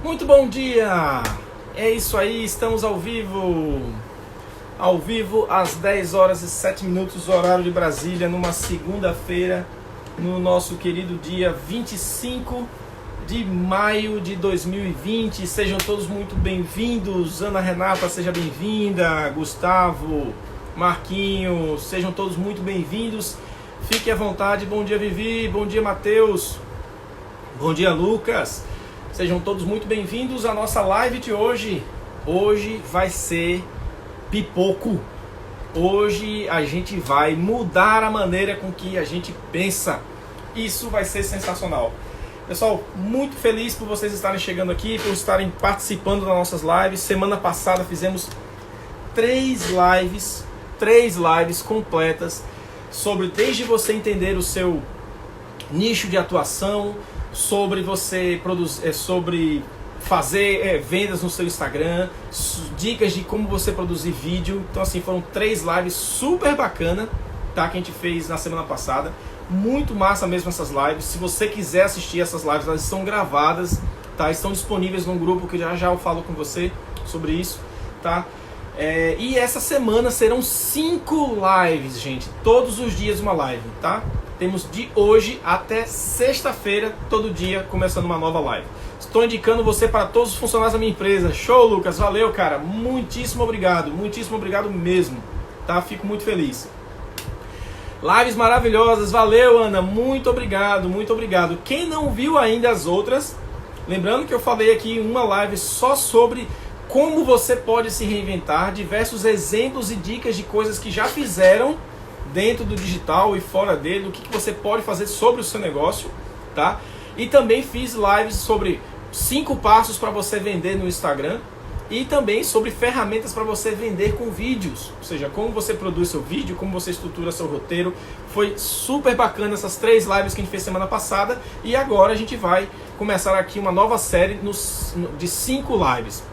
Muito bom dia! É isso aí, estamos ao vivo. Ao vivo às 10 horas e 7 minutos, horário de Brasília, numa segunda-feira, no nosso querido dia 25 de maio de 2020. Sejam todos muito bem-vindos. Ana Renata, seja bem-vinda. Gustavo, Marquinho, sejam todos muito bem-vindos. Fique à vontade. Bom dia, Vivi. Bom dia, Matheus. Bom dia, Lucas. Sejam todos muito bem-vindos à nossa live de hoje. Hoje vai ser pipoco. Hoje a gente vai mudar a maneira com que a gente pensa. Isso vai ser sensacional. Pessoal, muito feliz por vocês estarem chegando aqui, por estarem participando das nossas lives. Semana passada fizemos três lives completas sobre desde você entender o seu nicho de atuação, sobre você produzir, sobre fazer vendas no seu Instagram, dicas de como você produzir vídeo. Então assim, foram três lives super bacana, tá, que a gente fez na semana passada. Muito massa mesmo essas lives. Se você quiser assistir essas lives, elas estão gravadas, tá? Estão disponíveis num grupo que já eu falo com você sobre isso, tá? E essa semana serão 5 lives, gente. Todos os dias uma live, tá? Temos de hoje até sexta-feira, todo dia, começando uma nova live. Estou indicando você para todos os funcionários da minha empresa. Show, Lucas. Valeu, cara. Muitíssimo obrigado mesmo, tá? Fico muito feliz. Lives maravilhosas. Valeu, Ana. Muito obrigado, muito obrigado. Quem não viu ainda as outras, lembrando que eu falei aqui uma live só sobre como você pode se reinventar, diversos exemplos e dicas de coisas que já fizeram dentro do digital e fora dele, o que você pode fazer sobre o seu negócio, tá? E também fiz lives sobre 5 passos para você vender no Instagram e também sobre ferramentas para você vender com vídeos, ou seja, como você produz seu vídeo, como você estrutura seu roteiro. Foi super bacana essas 3 lives que a gente fez semana passada e agora a gente vai começar aqui uma nova série de 5 lives.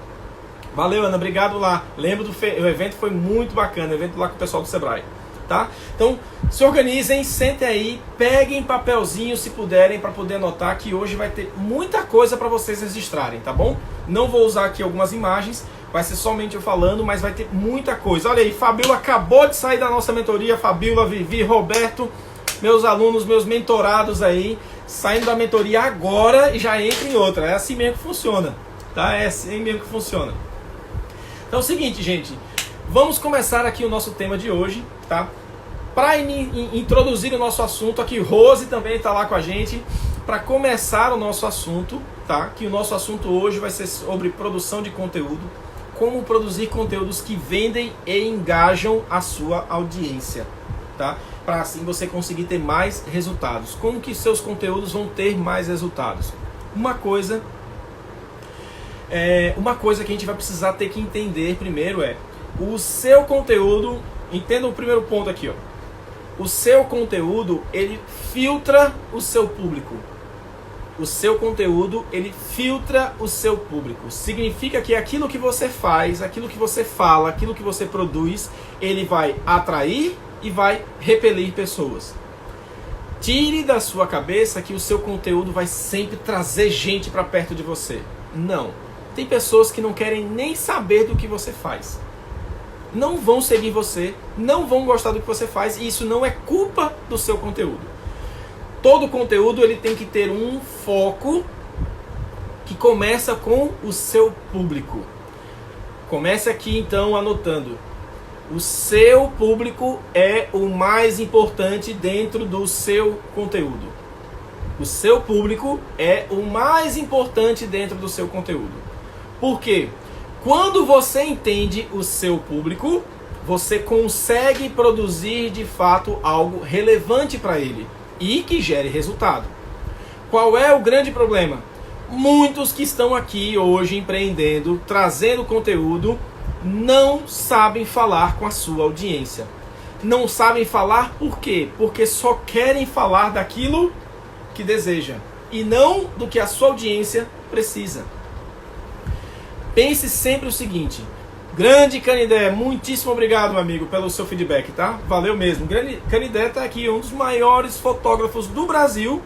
Valeu, Ana, obrigado lá. Lembro o evento, foi muito bacana, o evento lá com o pessoal do Sebrae. Tá? Então, se organizem, sentem aí, peguem papelzinho se puderem para poder anotar que hoje vai ter muita coisa para vocês registrarem, tá bom? Não vou usar aqui algumas imagens, vai ser somente eu falando, mas vai ter muita coisa. Olha aí, Fabíola acabou de sair da nossa mentoria, Fabíola, Vivi, Roberto, meus alunos, meus mentorados aí, saindo da mentoria agora e já entra em outra. É assim mesmo que funciona, tá? É assim mesmo que funciona. Então é o seguinte, gente, vamos começar aqui o nosso tema de hoje, tá? Para introduzir o nosso assunto aqui, Rose também está lá com a gente. Para começar o nosso assunto, tá? Que o nosso assunto hoje vai ser sobre produção de conteúdo. Como produzir conteúdos que vendem e engajam a sua audiência, tá? Para assim você conseguir ter mais resultados. Como que seus conteúdos vão ter mais resultados? Uma coisa que a gente vai precisar ter que entender primeiro é o seu conteúdo. Entenda o primeiro ponto aqui, ó. O seu conteúdo, ele filtra o seu público. O seu conteúdo, ele filtra o seu público. Significa que aquilo que você faz, aquilo que você fala, aquilo que você produz, ele vai atrair e vai repelir pessoas. Tire da sua cabeça que o seu conteúdo vai sempre trazer gente para perto de você. Não. Tem pessoas que não querem nem saber do que você faz. Não vão seguir você, não vão gostar do que você faz, e isso não é culpa do seu conteúdo. Todo conteúdo ele tem que ter um foco que começa com o seu público. Comece aqui então anotando. O seu público é o mais importante dentro do seu conteúdo. O seu público é o mais importante dentro do seu conteúdo. Por quê? Quando você entende o seu público, você consegue produzir de fato algo relevante para ele e que gere resultado. Qual é o grande problema? Muitos que estão aqui hoje empreendendo, trazendo conteúdo, não sabem falar com a sua audiência. Não sabem falar por quê? Porque só querem falar daquilo que deseja e não do que a sua audiência precisa. Pense sempre o seguinte, grande Canidé, muitíssimo obrigado, meu amigo, pelo seu feedback, tá? Valeu mesmo. Grande Canidé tá aqui, um dos maiores fotógrafos do Brasil,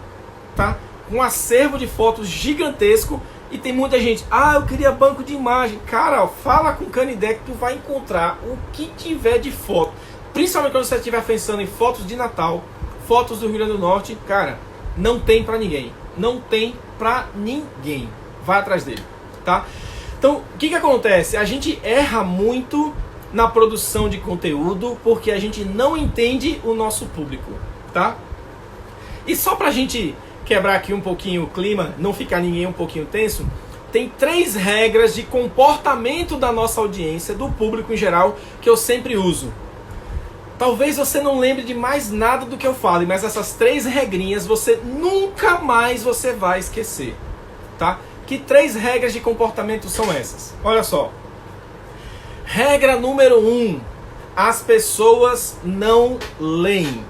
tá? com um acervo de fotos gigantesco, e tem muita gente, eu queria banco de imagem. Cara, fala com o Canidé que tu vai encontrar o que tiver de foto. Principalmente quando você estiver pensando em fotos de Natal, fotos do Rio Grande do Norte, cara, não tem pra ninguém. Não tem pra ninguém. Vai atrás dele, tá? Então, o que acontece? A gente erra muito na produção de conteúdo porque a gente não entende o nosso público, tá? E só pra gente quebrar aqui um pouquinho o clima, não ficar ninguém um pouquinho tenso, tem 3 regras de comportamento da nossa audiência, do público em geral, que eu sempre uso. Talvez você não lembre de mais nada do que eu fale, mas essas 3 regrinhas você nunca mais você vai esquecer, tá? Que 3 regras de comportamento são essas? Olha só. Regra número 1. As pessoas não leem.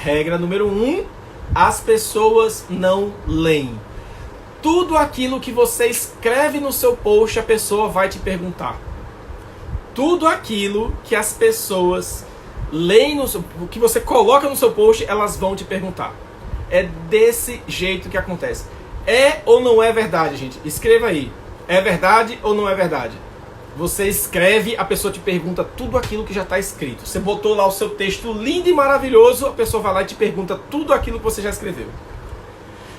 Regra número 1. As pessoas não leem. Tudo aquilo que você escreve no seu post, a pessoa vai te perguntar. Tudo aquilo que as pessoas leem, o que você coloca no seu post, elas vão te perguntar. É desse jeito que acontece. É ou não é verdade, gente? Escreva aí. É verdade ou não é verdade? Você escreve, a pessoa te pergunta tudo aquilo que já está escrito. Você botou lá o seu texto lindo e maravilhoso, a pessoa vai lá e te pergunta tudo aquilo que você já escreveu.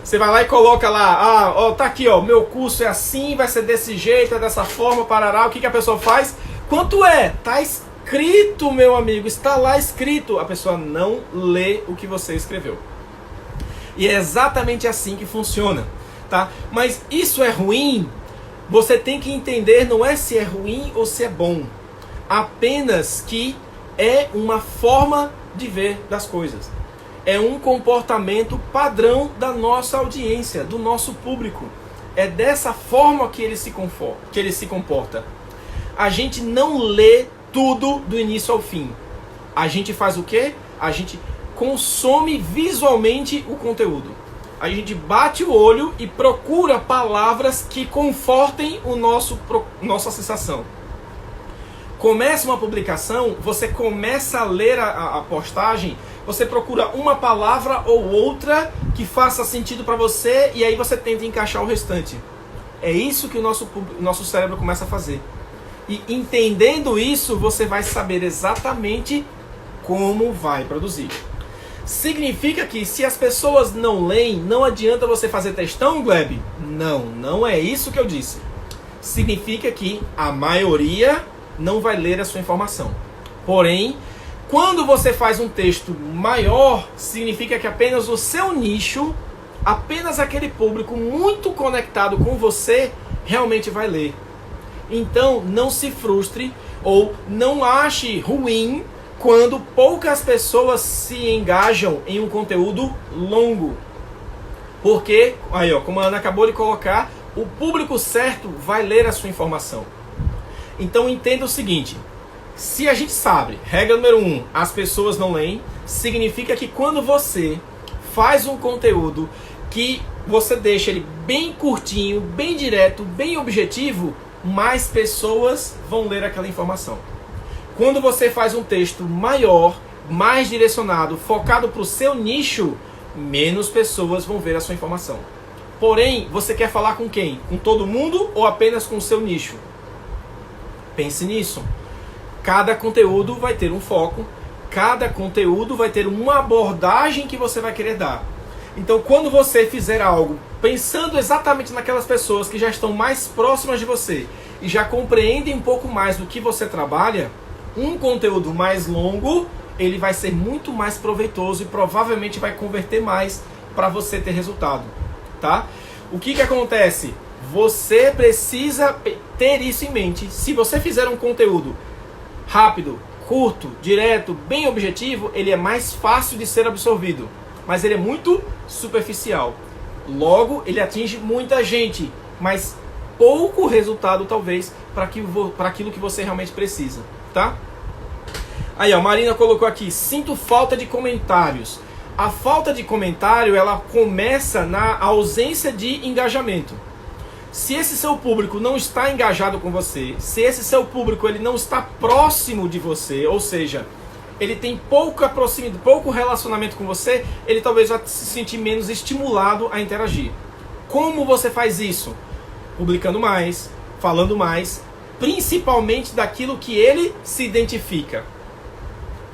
Você vai lá e coloca lá, tá aqui, meu curso é assim, vai ser desse jeito, é dessa forma, parará. O que a pessoa faz? Quanto é? Tá escrito, meu amigo, está lá escrito. A pessoa não lê o que você escreveu. E é exatamente assim que funciona, tá? Mas isso é ruim? Você tem que entender, não é se é ruim ou se é bom. Apenas que é uma forma de ver das coisas. É um comportamento padrão da nossa audiência, do nosso público. É dessa forma que ele se comporta. A gente não lê tudo do início ao fim. A gente faz o quê? A gente consome visualmente o conteúdo. A gente bate o olho e procura palavras que confortem nossa sensação. Começa uma publicação, você começa a ler a postagem, você procura uma palavra ou outra que faça sentido para você e aí você tenta encaixar o restante. É isso que o nosso cérebro começa a fazer. E entendendo isso, você vai saber exatamente como vai produzir. Significa que se as pessoas não leem, não adianta você fazer textão, Gleb? Não é isso que eu disse. Significa que a maioria não vai ler a sua informação. Porém, quando você faz um texto maior, significa que apenas o seu nicho, apenas aquele público muito conectado com você, realmente vai ler. Então, não se frustre ou não ache ruim quando poucas pessoas se engajam em um conteúdo longo. Porque, aí como a Ana acabou de colocar, o público certo vai ler a sua informação. Então entenda o seguinte, se a gente sabe, regra número 1, as pessoas não leem, significa que quando você faz um conteúdo que você deixa ele bem curtinho, bem direto, bem objetivo, mais pessoas vão ler aquela informação. Quando você faz um texto maior, mais direcionado, focado para o seu nicho, menos pessoas vão ver a sua informação. Porém, você quer falar com quem? Com todo mundo ou apenas com o seu nicho? Pense nisso. Cada conteúdo vai ter um foco, cada conteúdo vai ter uma abordagem que você vai querer dar. Então, quando você fizer algo pensando exatamente naquelas pessoas que já estão mais próximas de você e já compreendem um pouco mais do que você trabalha, um conteúdo mais longo, ele vai ser muito mais proveitoso e provavelmente vai converter mais para você ter resultado, tá? O que acontece? Você precisa ter isso em mente. Se você fizer um conteúdo rápido, curto, direto, bem objetivo, ele é mais fácil de ser absorvido, mas ele é muito superficial. Logo, ele atinge muita gente, mas pouco resultado talvez para aquilo que você realmente precisa, tá? Aí, a Marina colocou aqui, sinto falta de comentários. A falta de comentário, ela começa na ausência de engajamento. Se esse seu público não está engajado com você, se esse seu público ele não está próximo de você, ou seja, ele tem pouca proximidade, pouco relacionamento com você, ele talvez vá se sentir menos estimulado a interagir. Como você faz isso? Publicando mais, falando mais, principalmente daquilo que ele se identifica.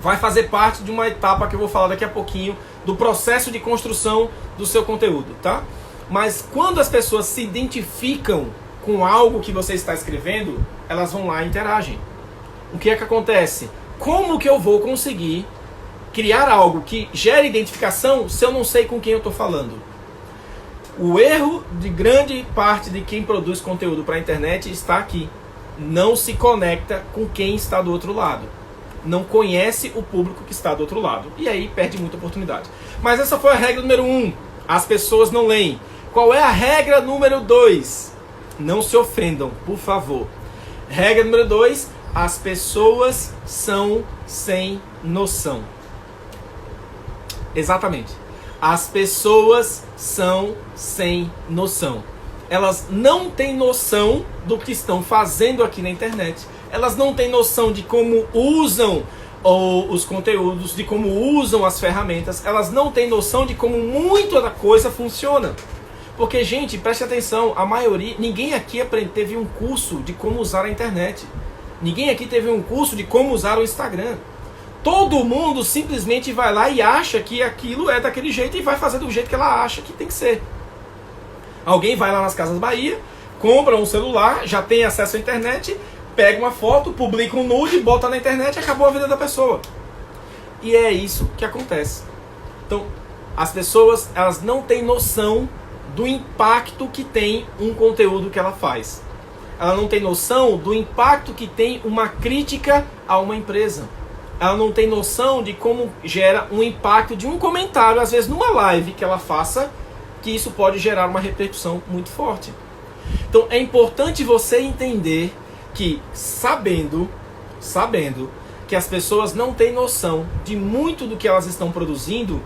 Vai fazer parte de uma etapa que eu vou falar daqui a pouquinho, do processo de construção do seu conteúdo, tá? Mas quando as pessoas se identificam com algo que você está escrevendo, elas vão lá e interagem. O que é que acontece? Como que eu vou conseguir criar algo que gere identificação se eu não sei com quem eu estou falando? O erro de grande parte de quem produz conteúdo para a internet está aqui. Não se conecta com quem está do outro lado. Não conhece o público que está do outro lado. E aí perde muita oportunidade. Mas essa foi a regra número 1. As pessoas não leem. Qual é a regra número 2? Não se ofendam, por favor. Regra número 2. As pessoas são sem noção. Exatamente. As pessoas são sem noção. Elas não têm noção do que estão fazendo aqui na internet. Elas não têm noção de como usam os conteúdos, de como usam as ferramentas. Elas não têm noção de como muita da coisa funciona. Porque, gente, preste atenção, a maioria, ninguém aqui teve um curso de como usar a internet. Ninguém aqui teve um curso de como usar o Instagram. Todo mundo simplesmente vai lá e acha que aquilo é daquele jeito e vai fazer do jeito que ela acha que tem que ser. Alguém vai lá nas Casas Bahia, compra um celular, já tem acesso à internet, pega uma foto, publica um nude, bota na internet e acabou a vida da pessoa. E é isso que acontece. Então, as pessoas, elas não têm noção do impacto que tem um conteúdo que ela faz. Ela não tem noção do impacto que tem uma crítica a uma empresa. Ela não tem noção de como gera um impacto de um comentário, às vezes numa live que ela faça, que isso pode gerar uma repercussão muito forte. Então é importante você entender que, sabendo que as pessoas não têm noção de muito do que elas estão produzindo,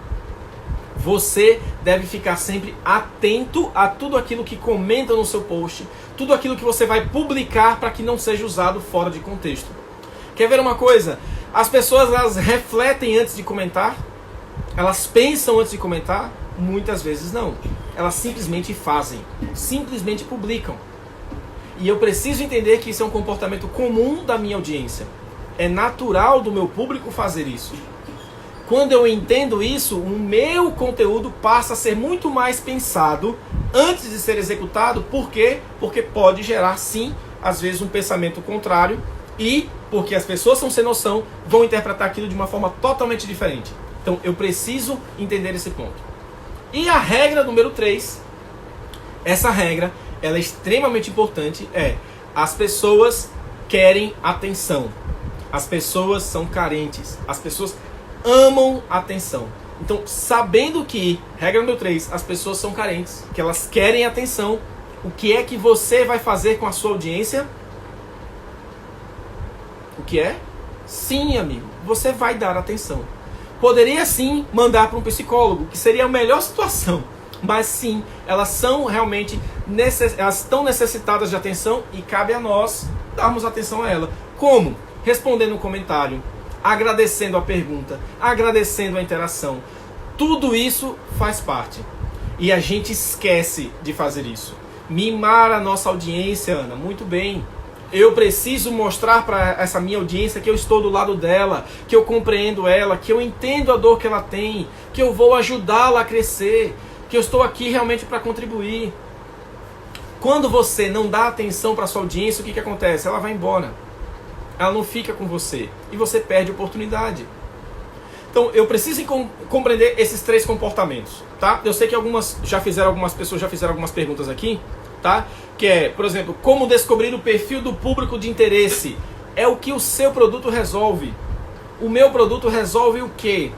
você deve ficar sempre atento a tudo aquilo que comenta no seu post, tudo aquilo que você vai publicar para que não seja usado fora de contexto. Quer ver uma coisa? As pessoas, elas refletem antes de comentar? Elas pensam antes de comentar? Muitas vezes não. Elas simplesmente fazem, simplesmente publicam. E eu preciso entender que isso é um comportamento comum da minha audiência. É natural do meu público fazer isso. Quando eu entendo isso, o meu conteúdo passa a ser muito mais pensado antes de ser executado. Por quê? Porque pode gerar, sim, às vezes um pensamento contrário e porque as pessoas são sem noção, vão interpretar aquilo de uma forma totalmente diferente. Então eu preciso entender esse ponto. E a regra número 3, essa regra, ela é extremamente importante, as pessoas querem atenção. As pessoas são carentes. As pessoas amam atenção. Então, sabendo que, regra número 3, as pessoas são carentes, que elas querem atenção, o que é que você vai fazer com a sua audiência? O que é? Sim, amigo, você vai dar atenção. Poderia sim mandar para um psicólogo, que seria a melhor situação. Mas sim, elas são realmente elas estão necessitadas de atenção e cabe a nós darmos atenção a ela. Como? Respondendo um comentário, agradecendo a pergunta, agradecendo a interação. Tudo isso faz parte. E a gente esquece de fazer isso. Mimar a nossa audiência, Ana, muito bem. Eu preciso mostrar para essa minha audiência que eu estou do lado dela, que eu compreendo ela, que eu entendo a dor que ela tem, que eu vou ajudá-la a crescer, que eu estou aqui realmente para contribuir. Quando você não dá atenção para sua audiência, o que acontece? Ela vai embora. Ela não fica com você e você perde a oportunidade. Então eu preciso compreender esses 3 comportamentos, tá? Eu sei que algumas pessoas já fizeram algumas perguntas aqui, tá? Que é, por exemplo, como descobrir o perfil do público de interesse? É o que o seu produto resolve. O meu produto resolve o quê?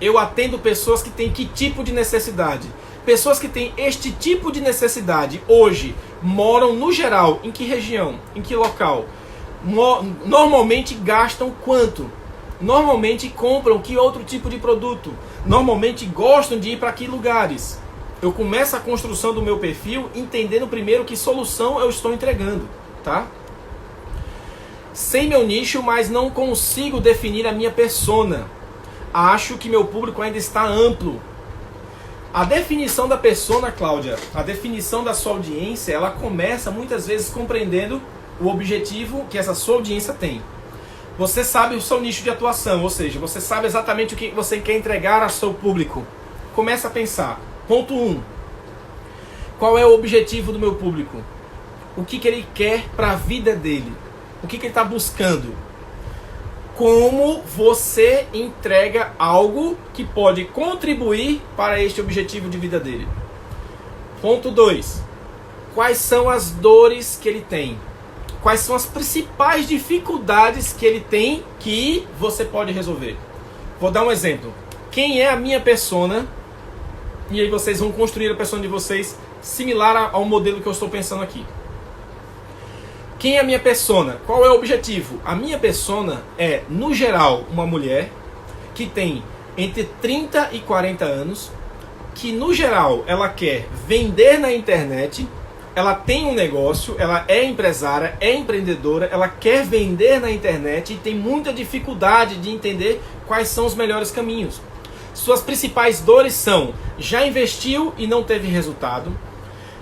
Eu atendo pessoas que têm que tipo de necessidade? Pessoas que têm este tipo de necessidade hoje moram no geral em que região? Em que local? Normalmente gastam quanto? Normalmente compram que outro tipo de produto? Normalmente gostam de ir para que lugares? Eu começo a construção do meu perfil entendendo primeiro que solução eu estou entregando, tá? Sei meu nicho, mas não consigo definir a minha persona. Acho que meu público ainda está amplo. A definição da persona, Cláudia, a definição da sua audiência, ela começa muitas vezes compreendendo o objetivo que essa sua audiência tem. Você sabe o seu nicho de atuação, ou seja, você sabe exatamente o que você quer entregar ao seu público. Começa a pensar. Ponto 1. Qual é o objetivo do meu público? O que ele quer para a vida dele? O que ele está buscando? Como você entrega algo que pode contribuir para este objetivo de vida dele? Ponto 2. Quais são as dores que ele tem? Quais são as principais dificuldades que ele tem que você pode resolver? Vou dar um exemplo. Quem é a minha persona? E aí vocês vão construir a persona de vocês similar ao modelo que eu estou pensando aqui. Quem é a minha persona? Qual é o objetivo? A minha persona é, no geral, uma mulher que tem entre 30 e 40 anos, que no geral ela quer vender na internet, ela tem um negócio, ela é empresária, é empreendedora, ela quer vender na internet e tem muita dificuldade de entender quais são os melhores caminhos. Suas principais dores são: já investiu e não teve resultado,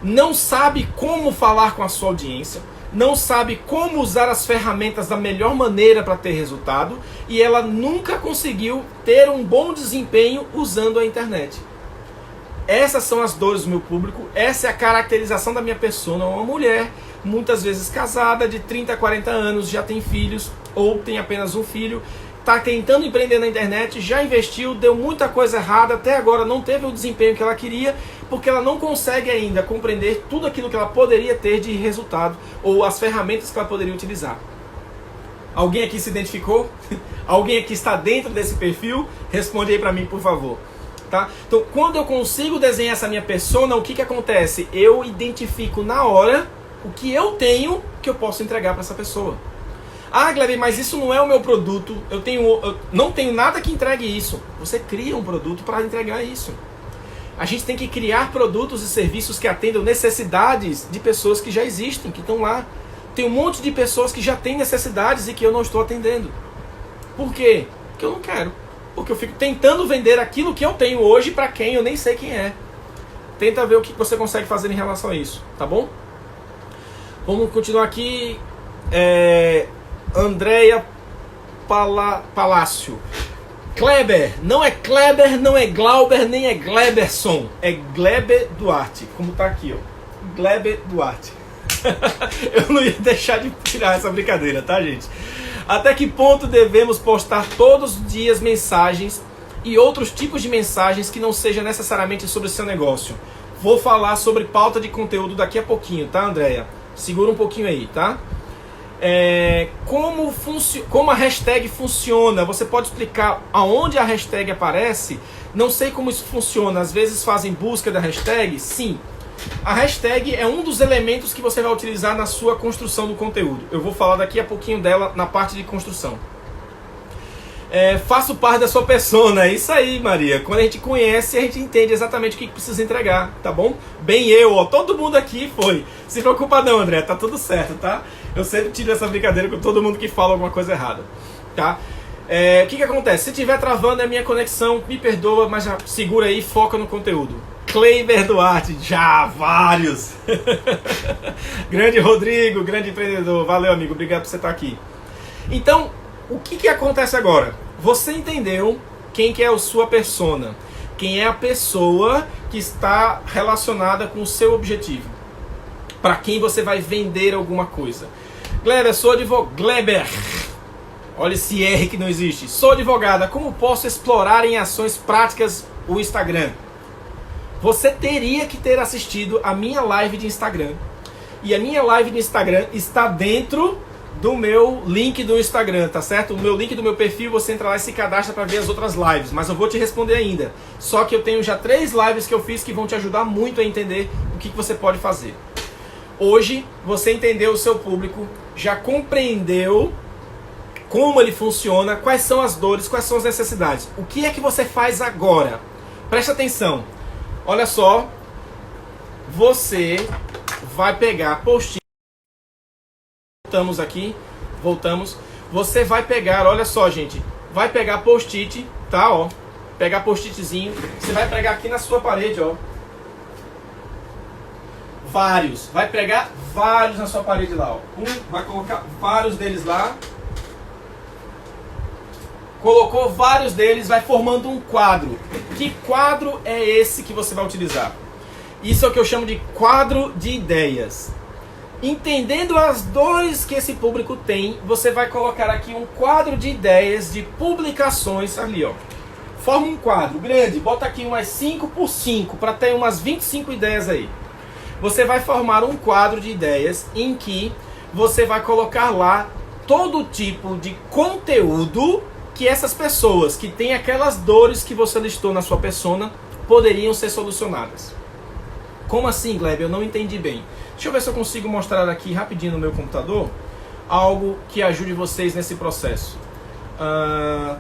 não sabe como falar com a sua audiência, não sabe como usar as ferramentas da melhor maneira para ter resultado e ela nunca conseguiu ter um bom desempenho usando a internet. Essas são as dores do meu público, essa é a caracterização da minha persona. Uma mulher, muitas vezes casada, de 30 a 40 anos, já tem filhos ou tem apenas um filho, está tentando empreender na internet, já investiu, deu muita coisa errada, até agora não teve o desempenho que ela queria, porque ela não consegue ainda compreender tudo aquilo que ela poderia ter de resultado, ou as ferramentas que ela poderia utilizar. Alguém aqui se identificou? Alguém aqui está dentro desse perfil? Responde aí para mim, por favor. Tá? Então, quando eu consigo desenhar essa minha persona, o que acontece? Eu identifico na hora o que eu tenho que eu posso entregar para essa pessoa. Ah, Gleb, mas isso não é o meu produto, eu não tenho nada que entregue isso. Você cria um produto para entregar isso. A gente tem que criar produtos e serviços que atendam necessidades de pessoas que já existem, que estão lá. Tem um monte de pessoas que já têm necessidades e que eu não estou atendendo. Por quê? Porque eu não quero. Porque eu fico tentando vender aquilo que eu tenho hoje para quem eu nem sei quem é. Tenta ver o que você consegue fazer em relação a isso, tá bom? Vamos continuar aqui. Andréia Palácio. Kleber, não é Kleber, não é Glauber, nem é Gleberson. É Gleber Duarte, como tá aqui, ó. Gleber Duarte. Eu não ia deixar de tirar essa brincadeira, tá, gente? Até que ponto devemos postar todos os dias mensagens e outros tipos de mensagens que não sejam necessariamente sobre o seu negócio? Vou falar sobre pauta de conteúdo daqui a pouquinho, tá, Andréia? Segura um pouquinho aí, tá? Como a hashtag funciona? Você pode explicar aonde a hashtag aparece? Não sei como isso funciona. Às vezes fazem busca da hashtag? Sim. A hashtag é um dos elementos que você vai utilizar na sua construção do conteúdo. Eu vou falar daqui a pouquinho dela na parte de construção. Faço parte da sua persona. É isso aí, Maria. Quando a gente conhece, a gente entende exatamente o que precisa entregar, tá bom? Bem eu, ó. Todo mundo aqui foi. Se preocupa não, André. Tá tudo certo, tá? Eu sempre tiro essa brincadeira com todo mundo que fala alguma coisa errada, tá? O que acontece? Se estiver travando a minha conexão, me perdoa, mas já segura aí e foca no conteúdo. Kleber Duarte, já vários. Grande Rodrigo, grande empreendedor. Valeu, amigo. Obrigado por você estar aqui. Então, o que acontece agora? Você entendeu quem que é a sua persona. Quem é a pessoa que está relacionada com o seu objetivo. Para quem você vai vender alguma coisa. Gleber, sou advogado. Gleber. Olha esse R que não existe. Sou advogada. Como posso explorar em ações práticas o Instagram? Você teria que ter assistido a minha live de Instagram. E a minha live de Instagram está dentro do meu link do Instagram, tá certo? O meu link do meu perfil, você entra lá e se cadastra para ver as outras lives. Mas eu vou te responder ainda. Só que eu tenho já 3 lives que eu fiz que vão te ajudar muito a entender o que você pode fazer. Hoje, você entendeu o seu público, já compreendeu como ele funciona, quais são as dores, quais são as necessidades. O que é que você faz agora? Presta atenção. Olha só, você vai pegar postinhos. Estamos aqui. Voltamos. Você vai pegar, olha só, gente. Vai pegar post-it, tá, ó. Pegar post-itzinho. Você vai pegar aqui na sua parede, ó. Vários. Vai pegar vários na sua parede lá, ó. Vai colocar vários deles lá. Colocou vários deles, vai formando um quadro. Que quadro é esse que você vai utilizar? Isso é o que eu chamo de quadro de ideias. Entendendo as dores que esse público tem, você vai colocar aqui um quadro de ideias de publicações ali, ó. Forma um quadro grande, bota aqui umas 5 por 5 para ter umas 25 ideias aí. Você vai formar um quadro de ideias em que você vai colocar lá todo tipo de conteúdo que essas pessoas que têm aquelas dores que você listou na sua persona poderiam ser solucionadas. Como assim, Gleb? Eu não entendi bem. Deixa eu ver se eu consigo mostrar aqui rapidinho no meu computador algo que ajude vocês nesse processo.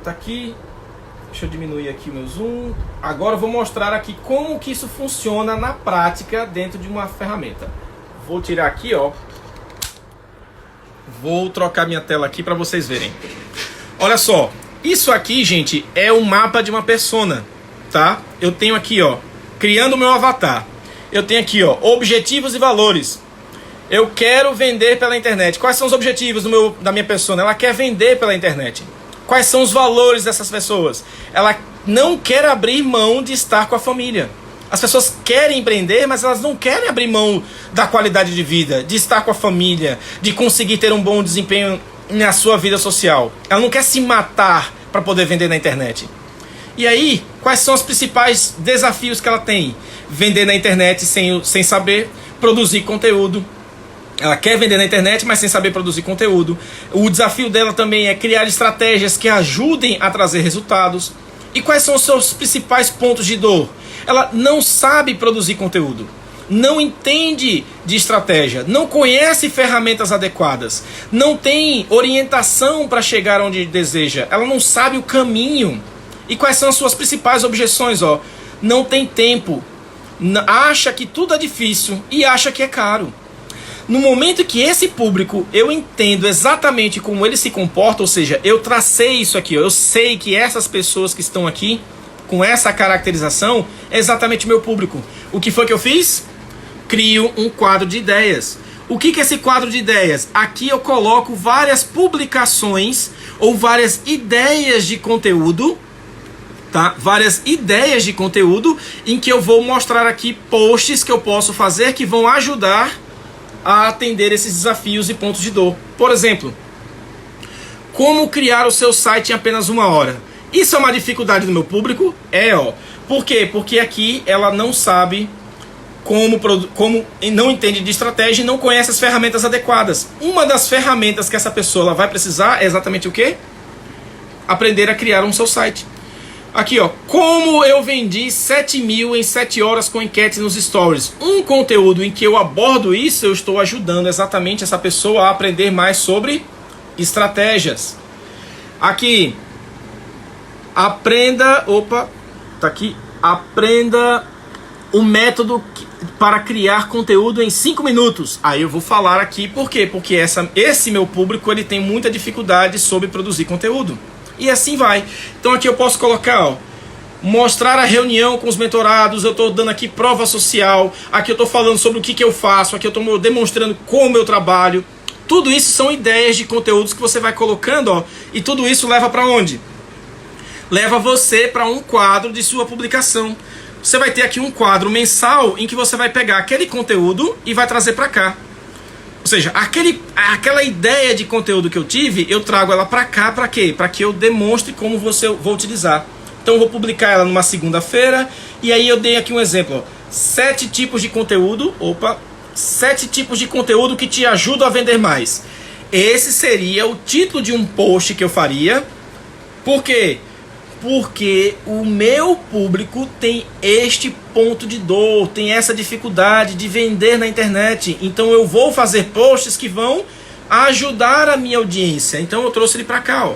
Tá aqui. Deixa eu diminuir aqui o meu zoom. Agora eu vou mostrar aqui como que isso funciona na prática dentro de uma ferramenta. Vou tirar aqui, ó. Vou trocar minha tela aqui para vocês verem. Olha só. Isso aqui, gente, é o mapa de uma persona, tá? Eu tenho aqui, ó, criando o meu avatar. Eu tenho aqui, ó, objetivos e valores. Eu quero vender pela internet. Quais são os objetivos da minha persona? Ela quer vender pela internet. Quais são os valores dessas pessoas? Ela não quer abrir mão de estar com a família. As pessoas querem empreender, mas elas não querem abrir mão da qualidade de vida, de estar com a família, de conseguir ter um bom desempenho na sua vida social. Ela não quer se matar para poder vender na internet. E aí, quais são os principais desafios que ela tem? Vender na internet sem saber produzir conteúdo. Ela quer vender na internet, mas sem saber produzir conteúdo. O desafio dela também é criar estratégias que ajudem a trazer resultados. E quais são os seus principais pontos de dor? Ela não sabe produzir conteúdo, não entende de estratégia, não conhece ferramentas adequadas, não tem orientação para chegar onde deseja, ela não sabe o caminho. E quais são as suas principais objeções? Ó, não tem tempo, acha que tudo é difícil e acha que é caro. No momento que esse público, eu entendo exatamente como ele se comporta, ou seja, eu tracei isso aqui, eu sei que essas pessoas que estão aqui, com essa caracterização, é exatamente o meu público. O que foi que eu fiz? Crio um quadro de ideias. O que é esse quadro de ideias? Aqui eu coloco várias publicações ou várias ideias de conteúdo, tá? Várias ideias de conteúdo em que eu vou mostrar aqui posts que eu posso fazer que vão ajudar a atender esses desafios e pontos de dor. Por exemplo, como criar o seu site em apenas 1 hora? Isso é uma dificuldade do meu público? Por quê? Porque aqui ela não sabe como não entende de estratégia e não conhece as ferramentas adequadas. Uma das ferramentas que essa pessoa ela vai precisar é exatamente o quê? Aprender a criar um seu site. Aqui, ó, como eu vendi 7.000 em 7 horas com enquete nos stories. Um conteúdo em que eu abordo isso, eu estou ajudando exatamente essa pessoa a aprender mais sobre estratégias. Aqui, aprenda o método para criar conteúdo em 5 minutos. Aí eu vou falar aqui por quê? Porque esse meu público ele tem muita dificuldade sobre produzir conteúdo. E assim vai. Então aqui eu posso colocar, ó, mostrar a reunião com os mentorados. Eu estou dando aqui prova social. Aqui eu estou falando sobre o que eu faço. Aqui eu estou demonstrando como eu trabalho. Tudo isso são ideias de conteúdos que você vai colocando, ó, e tudo isso leva para onde? Leva você para um quadro de sua publicação. Você vai ter aqui um quadro mensal em que você vai pegar aquele conteúdo e vai trazer para cá. Ou seja, aquela ideia de conteúdo que eu tive, eu trago ela para cá, para quê? Para que eu demonstre como eu vou utilizar. Então eu vou publicar ela numa segunda-feira, e aí eu dei aqui um exemplo, ó, 7 tipos de conteúdo, 7 tipos de conteúdo que te ajudam a vender mais. Esse seria o título de um post que eu faria. Por quê? Porque o meu público tem este ponto de dor, tem essa dificuldade de vender na internet. Então eu vou fazer posts que vão ajudar a minha audiência. Então eu trouxe ele para cá, ó.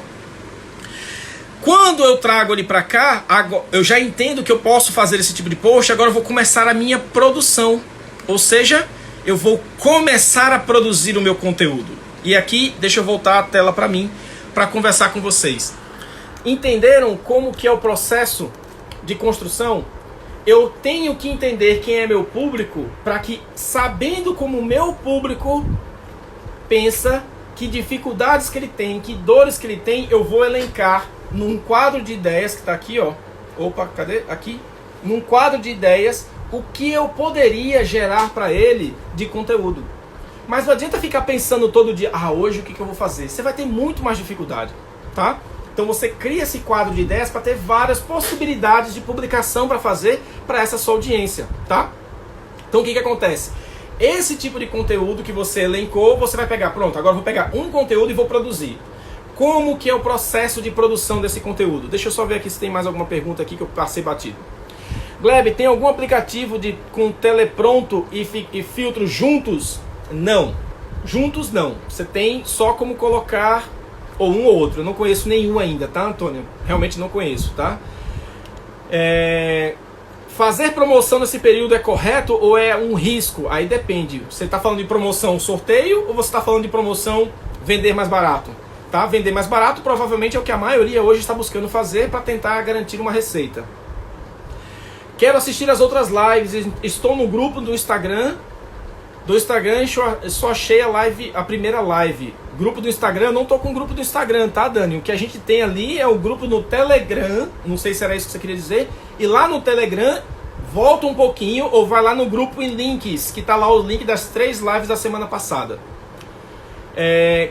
Quando eu trago ele para cá, eu já entendo que eu posso fazer esse tipo de post. Agora eu vou começar a minha produção. Ou seja, eu vou começar a produzir o meu conteúdo. E aqui, deixa eu voltar a tela para mim, para conversar com vocês. Entenderam como que é o processo de construção? Eu tenho que entender quem é meu público para que, sabendo como o meu público pensa, que dificuldades que ele tem, que dores que ele tem, eu vou elencar num quadro de ideias que está aqui, ó. Opa, cadê? Aqui. Num quadro de ideias, o que eu poderia gerar para ele de conteúdo. Mas não adianta ficar pensando todo dia, hoje o que eu vou fazer? Você vai ter muito mais dificuldade, tá? Então você cria esse quadro de ideias para ter várias possibilidades de publicação para fazer para essa sua audiência, tá? Então o que acontece? Esse tipo de conteúdo que você elencou, você vai pegar, pronto, agora eu vou pegar um conteúdo e vou produzir. Como que é o processo de produção desse conteúdo? Deixa eu só ver aqui se tem mais alguma pergunta aqui que eu passei batido. Gleb, tem algum aplicativo com telepronto e filtro juntos? Não. Juntos não. Você tem só como colocar ou um ou outro. Eu não conheço nenhum ainda, tá, Antônio? Realmente não conheço, tá? Fazer promoção nesse período é correto ou é um risco? Aí depende. Você está falando de promoção sorteio ou você está falando de promoção vender mais barato? Tá? Vender mais barato provavelmente é o que a maioria hoje está buscando fazer para tentar garantir uma receita. Quero assistir as outras lives. Estou no grupo do Instagram. E só achei a primeira live. Grupo do Instagram, eu não tô com o grupo do Instagram, tá, Dani? O que a gente tem ali é o grupo no Telegram, não sei se era isso que você queria dizer, e lá no Telegram, volta um pouquinho, ou vai lá no grupo em links, que tá lá o link das 3 lives da semana passada.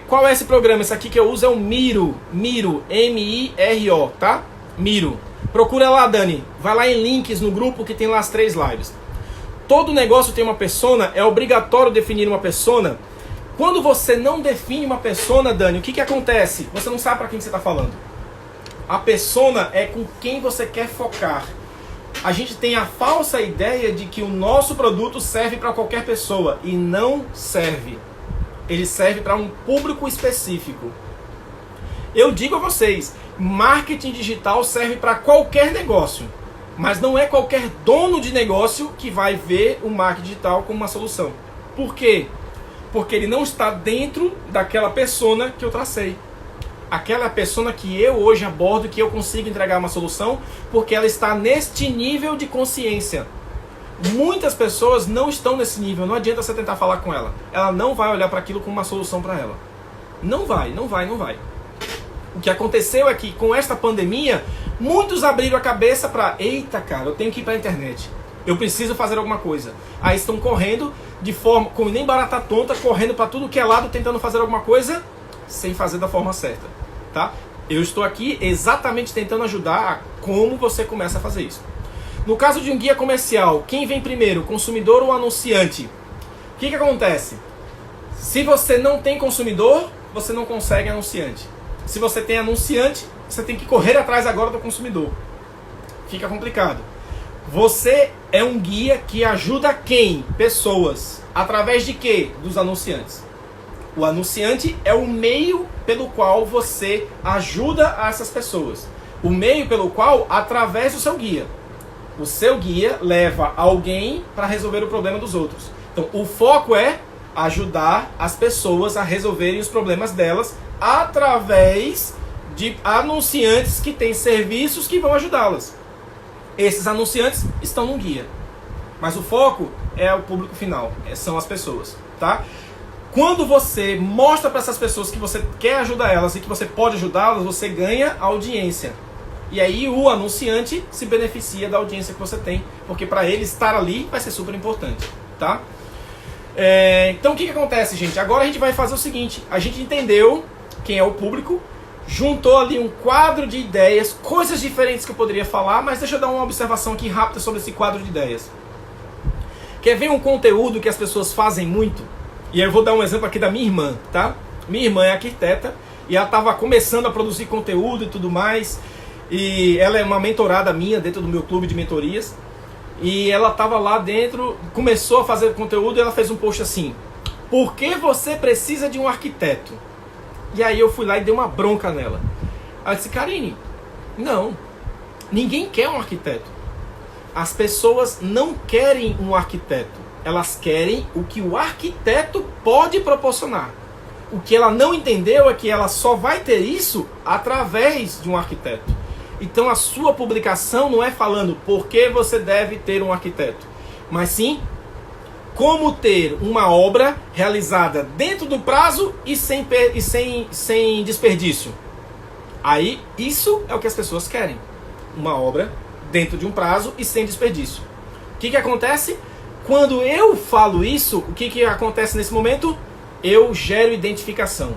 Qual é esse programa? Esse aqui que eu uso é o Miro, M-I-R-O, tá? Miro. Procura lá, Dani, vai lá em links no grupo que tem lá as 3 lives. Todo negócio tem uma persona, é obrigatório definir uma persona. Quando você não define uma persona, Dani, o que acontece? Você não sabe para quem você está falando. A persona é com quem você quer focar. A gente tem a falsa ideia de que o nosso produto serve para qualquer pessoa. E não serve. Ele serve para um público específico. Eu digo a vocês, marketing digital serve para qualquer negócio. Mas não é qualquer dono de negócio que vai ver o marketing digital como uma solução. Por quê? Porque ele não está dentro daquela persona que eu tracei. Aquela persona que eu hoje abordo, que eu consigo entregar uma solução, porque ela está neste nível de consciência. Muitas pessoas não estão nesse nível, não adianta você tentar falar com ela. Ela não vai olhar para aquilo como uma solução para ela. Não vai. O que aconteceu é que com esta pandemia, muitos abriram a cabeça para, eita cara, eu tenho que ir para a internet. Eu preciso fazer alguma coisa. Aí estão correndo de forma, como nem barata tonta, correndo para tudo que é lado, tentando fazer alguma coisa, sem fazer da forma certa. Tá? Eu estou aqui exatamente tentando ajudar a como você começa a fazer isso. No caso de um guia comercial, quem vem primeiro, consumidor ou anunciante? O que acontece? Se você não tem consumidor, você não consegue anunciante. Se você tem anunciante, você tem que correr atrás agora do consumidor. Fica complicado. Você é um guia que ajuda quem? Pessoas. Através de quê? Dos anunciantes. O anunciante é o meio pelo qual você ajuda essas pessoas. O meio pelo qual, através do seu guia. O seu guia leva alguém para resolver o problema dos outros. Então, o foco é ajudar as pessoas a resolverem os problemas delas através de anunciantes que têm serviços que vão ajudá-las. Esses anunciantes estão no guia. Mas o foco é o público final, são as pessoas, tá? Quando você mostra para essas pessoas que você quer ajudar elas e que você pode ajudá-las, você ganha audiência. E aí o anunciante se beneficia da audiência que você tem, porque para ele estar ali vai ser super importante, tá? Então o que acontece, gente? Agora a gente vai fazer o seguinte, a gente entendeu quem é o público, juntou ali um quadro de ideias, coisas diferentes que eu poderia falar, mas deixa eu dar uma observação aqui rápida sobre esse quadro de ideias. Quer ver um conteúdo que as pessoas fazem muito? E aí eu vou dar um exemplo aqui da minha irmã, tá? Minha irmã é arquiteta e ela estava começando a produzir conteúdo e tudo mais. E ela é uma mentorada minha dentro do meu clube de mentorias. E ela estava lá dentro, começou a fazer conteúdo e ela fez um post assim: por que você precisa de um arquiteto? E aí eu fui lá e dei uma bronca nela. Ela disse: Karine, não, ninguém quer um arquiteto. As pessoas não querem um arquiteto. Elas querem o que o arquiteto pode proporcionar. O que ela não entendeu é que ela só vai ter isso através de um arquiteto. Então a sua publicação não é falando por que você deve ter um arquiteto, mas sim como ter uma obra realizada dentro do prazo e sem desperdício. Aí isso é o que as pessoas querem. Uma obra dentro de um prazo e sem desperdício. O que acontece? Quando eu falo isso, o que acontece nesse momento? Eu gero identificação.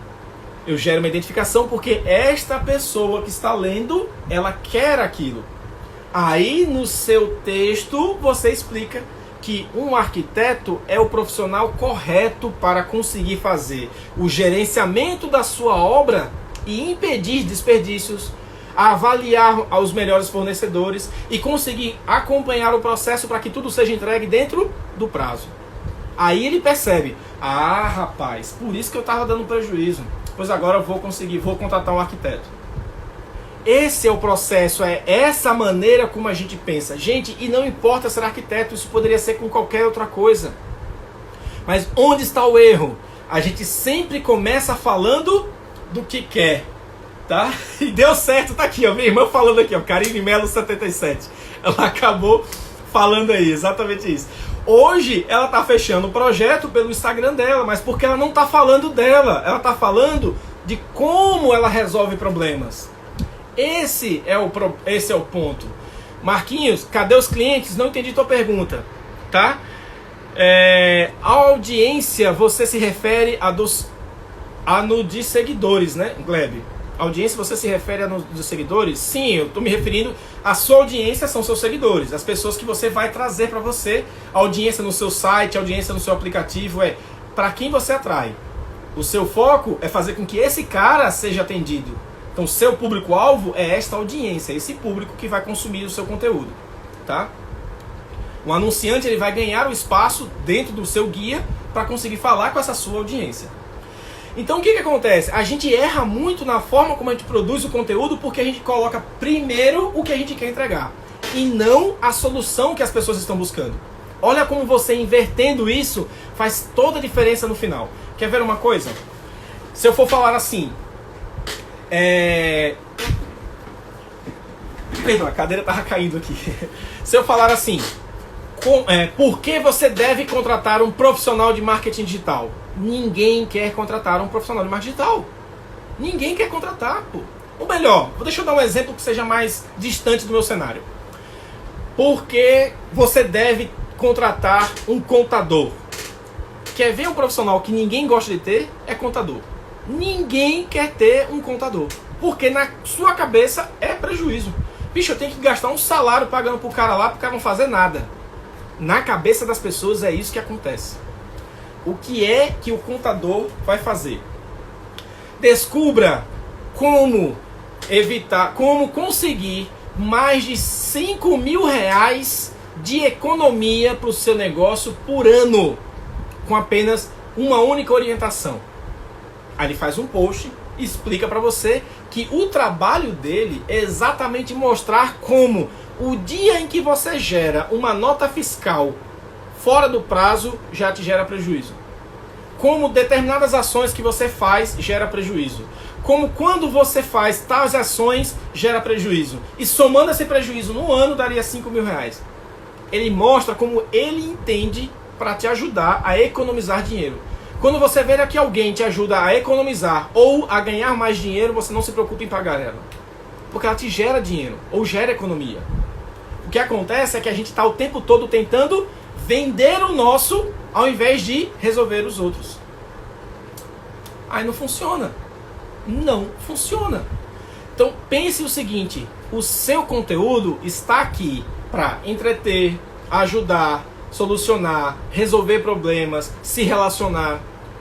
Eu gero uma identificação porque esta pessoa que está lendo, ela quer aquilo. Aí no seu texto você explica que um arquiteto é o profissional correto para conseguir fazer o gerenciamento da sua obra e impedir desperdícios, avaliar os melhores fornecedores e conseguir acompanhar o processo para que tudo seja entregue dentro do prazo. Aí ele percebe, rapaz, por isso que eu estava dando prejuízo, pois agora eu vou contratar um arquiteto. Esse é o processo, é essa maneira como a gente pensa. Gente, e não importa ser arquiteto, isso poderia ser com qualquer outra coisa. Mas onde está o erro? A gente sempre começa falando do que quer, tá? E deu certo, tá aqui, ó, minha irmã falando aqui, ó, Karine Melo 77. Ela acabou falando aí, exatamente isso. Hoje ela tá fechando o projeto pelo Instagram dela, mas porque ela não tá falando dela, ela tá falando de como ela resolve problemas. Esse é o ponto. Marquinhos, cadê os clientes? Não entendi tua pergunta, tá? A audiência, você se refere a no de seguidores, né, Gleb? Audiência, você se refere a no de seguidores? Sim, eu estou me referindo. A sua audiência são seus seguidores, as pessoas que você vai trazer para você. A audiência no seu site, a audiência no seu aplicativo é para quem você atrai. O seu foco é fazer com que esse cara seja atendido. Então, seu público-alvo é esta audiência, esse público que vai consumir o seu conteúdo, tá? O anunciante ele vai ganhar o espaço dentro do seu guia para conseguir falar com essa sua audiência. Então, o que acontece? A gente erra muito na forma como a gente produz o conteúdo porque a gente coloca primeiro o que a gente quer entregar e não a solução que as pessoas estão buscando. Olha como você invertendo isso faz toda a diferença no final. Quer ver uma coisa? Se eu for falar assim... Perdão, a cadeira estava caindo aqui. Se eu falar assim, por que você deve contratar um profissional de marketing digital? Ninguém quer contratar um profissional de marketing digital. Ninguém quer contratar, pô. Ou melhor, deixa eu dar um exemplo que seja mais distante do meu cenário. Por que você deve contratar um contador? Quer ver um profissional que ninguém gosta de ter? É contador. Ninguém quer ter um contador, porque na sua cabeça é prejuízo. Bicho, eu tenho que gastar um salário pagando pro cara lá, pro cara não fazer nada. Na cabeça das pessoas é isso que acontece. O que é que o contador vai fazer? Descubra como evitar, como conseguir mais de 5 mil reais de economia para o seu negócio por ano, com apenas uma única orientação. Aí ele faz um post e explica para você que o trabalho dele é exatamente mostrar como o dia em que você gera uma nota fiscal fora do prazo já te gera prejuízo. Como determinadas ações que você faz gera prejuízo. Como quando você faz tais ações gera prejuízo. E somando esse prejuízo no ano daria 5 mil reais. Ele mostra como ele entende para te ajudar a economizar dinheiro. Quando você vê que alguém te ajuda a economizar ou a ganhar mais dinheiro, você não se preocupa em pagar ela. Porque ela te gera dinheiro ou gera economia. O que acontece é que a gente está o tempo todo tentando vender o nosso ao invés de resolver os outros. Aí não funciona. Não funciona. Então pense o seguinte, o seu conteúdo está aqui para entreter, ajudar, solucionar, resolver problemas, se relacionar,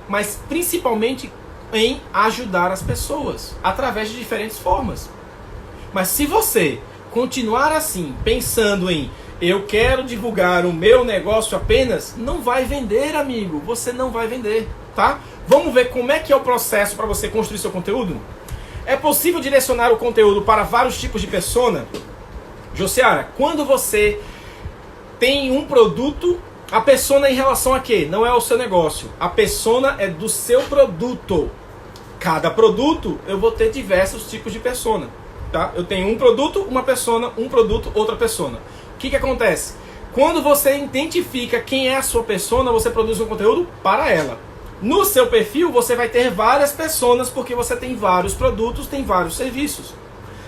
mas principalmente em ajudar as pessoas através de diferentes formas. Mas se você continuar assim, pensando em eu quero divulgar o meu negócio apenas, não vai vender, amigo, você não vai vender, tá? Vamos ver como é que é o processo para você construir seu conteúdo? É possível direcionar o conteúdo para vários tipos de persona? Josiara, quando você tem um produto A persona é em relação a quê? Não é o seu negócio. A persona é do seu produto. Cada produto eu vou ter diversos tipos de persona. Tá? Eu tenho um produto, uma persona, um produto, outra persona. O que acontece? Quando você identifica quem é a sua persona, você produz um conteúdo para ela. No seu perfil você vai ter várias personas porque você tem vários produtos, tem vários serviços.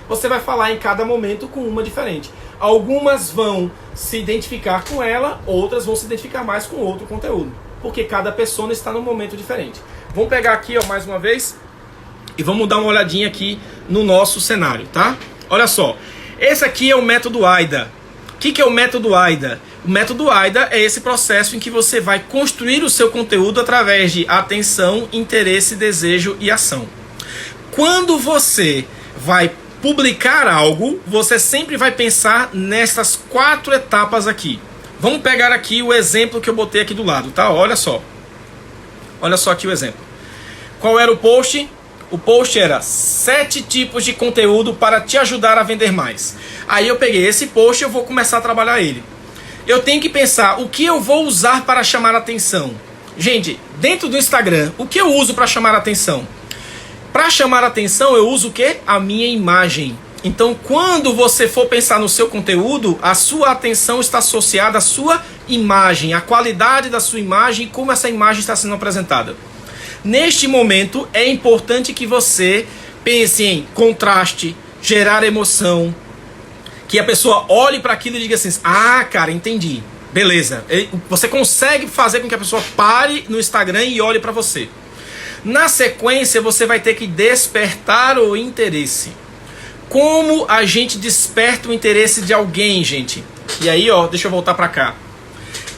Você vai falar em cada momento com uma diferente. Algumas vão se identificar com ela, outras vão se identificar mais com outro conteúdo. Porque cada persona está num momento diferente. Vamos pegar aqui, ó, mais uma vez e vamos dar uma olhadinha aqui no nosso cenário, tá? Olha só, esse aqui é o método AIDA. O que é o método AIDA? O método AIDA é esse processo em que você vai construir o seu conteúdo através de atenção, interesse, desejo e ação. Quando você vai publicar algo, você sempre vai pensar nessas 4 etapas aqui. Vamos pegar aqui o exemplo que eu botei aqui do lado, tá? Olha só. Olha só aqui o exemplo. Qual era o post? O post era 7 tipos de conteúdo para te ajudar a vender mais. Aí eu peguei esse post e eu vou começar a trabalhar ele. Eu tenho que pensar o que eu vou usar para chamar a atenção. Gente, dentro do Instagram, o que eu uso para chamar a atenção? Para chamar a atenção eu uso o quê? A minha imagem. Então quando você for pensar no seu conteúdo, a sua atenção está associada à sua imagem, à qualidade da sua imagem e como essa imagem está sendo apresentada. Neste momento é importante que você pense em contraste, gerar emoção, que a pessoa olhe para aquilo e diga assim, ah, cara, entendi, beleza. Você consegue fazer com que a pessoa pare no Instagram e olhe para você. Na sequência você vai ter que despertar o interesse. Como a gente desperta o interesse de alguém, gente? E aí, ó, deixa eu voltar para cá.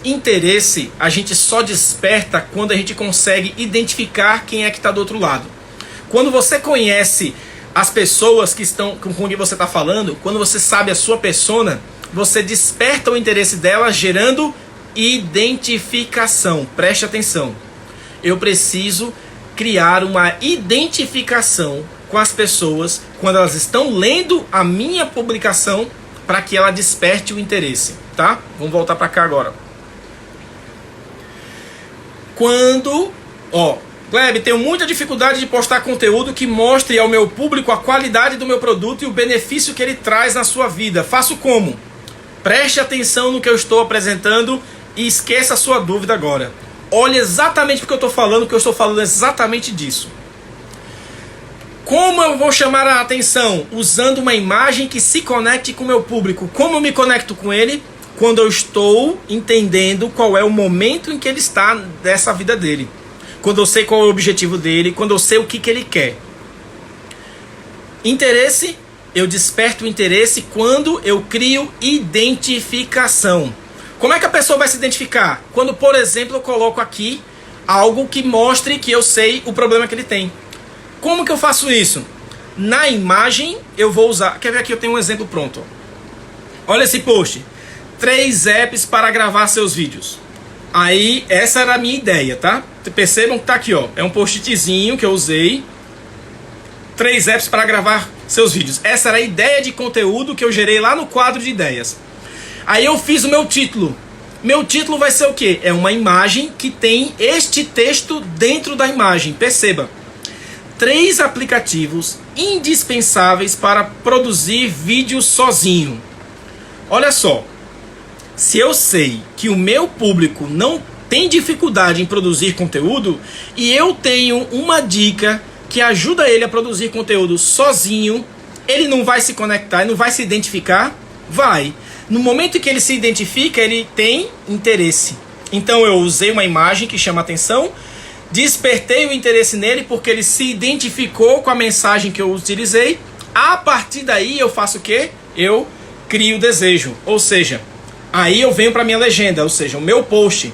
Interesse a gente só desperta quando a gente consegue identificar quem é que está do outro lado. Quando você conhece as pessoas que estão com quem você está falando, quando você sabe a sua persona, você desperta o interesse dela gerando identificação. Preste atenção. Eu preciso criar uma identificação com as pessoas quando elas estão lendo a minha publicação para que ela desperte o interesse, tá? Vamos voltar para cá agora. Quando, Gleb, tenho muita dificuldade de postar conteúdo que mostre ao meu público a qualidade do meu produto e o benefício que ele traz na sua vida. Faço como? Preste atenção no que eu estou apresentando e esqueça a sua dúvida agora. Olhe exatamente porque eu estou falando, que eu estou falando exatamente disso. Como eu vou chamar a atenção? Usando uma imagem que se conecte com o meu público. Como eu me conecto com ele? Quando eu estou entendendo qual é o momento em que ele está nessa vida dele. Quando eu sei qual é o objetivo dele, quando eu sei o que ele quer. Interesse, eu desperto o interesse quando eu crio identificação. Como é que a pessoa vai se identificar? Quando, por exemplo, eu coloco aqui algo que mostre que eu sei o problema que ele tem. Como que eu faço isso? Na imagem eu vou usar... Quer ver aqui, eu tenho um exemplo pronto. Olha esse post. 3 apps para gravar seus vídeos. Aí, essa era a minha ideia, tá? Percebam que tá aqui, ó. É um post-itzinho que eu usei. 3 apps para gravar seus vídeos. Essa era a ideia de conteúdo que eu gerei lá no quadro de ideias. Aí eu fiz o meu título. Meu título vai ser o quê? É uma imagem que tem este texto dentro da imagem. Perceba. 3 aplicativos indispensáveis para produzir vídeo sozinho. Olha só. Se eu sei que o meu público não tem dificuldade em produzir conteúdo e eu tenho uma dica que ajuda ele a produzir conteúdo sozinho, ele não vai se conectar, não vai se identificar? Vai. No momento em que ele se identifica, ele tem interesse. Então eu usei uma imagem que chama atenção, despertei o interesse nele porque ele se identificou com a mensagem que eu utilizei. A partir daí eu faço o quê? Eu crio desejo, ou seja... Aí eu venho para minha legenda, ou seja, o meu post.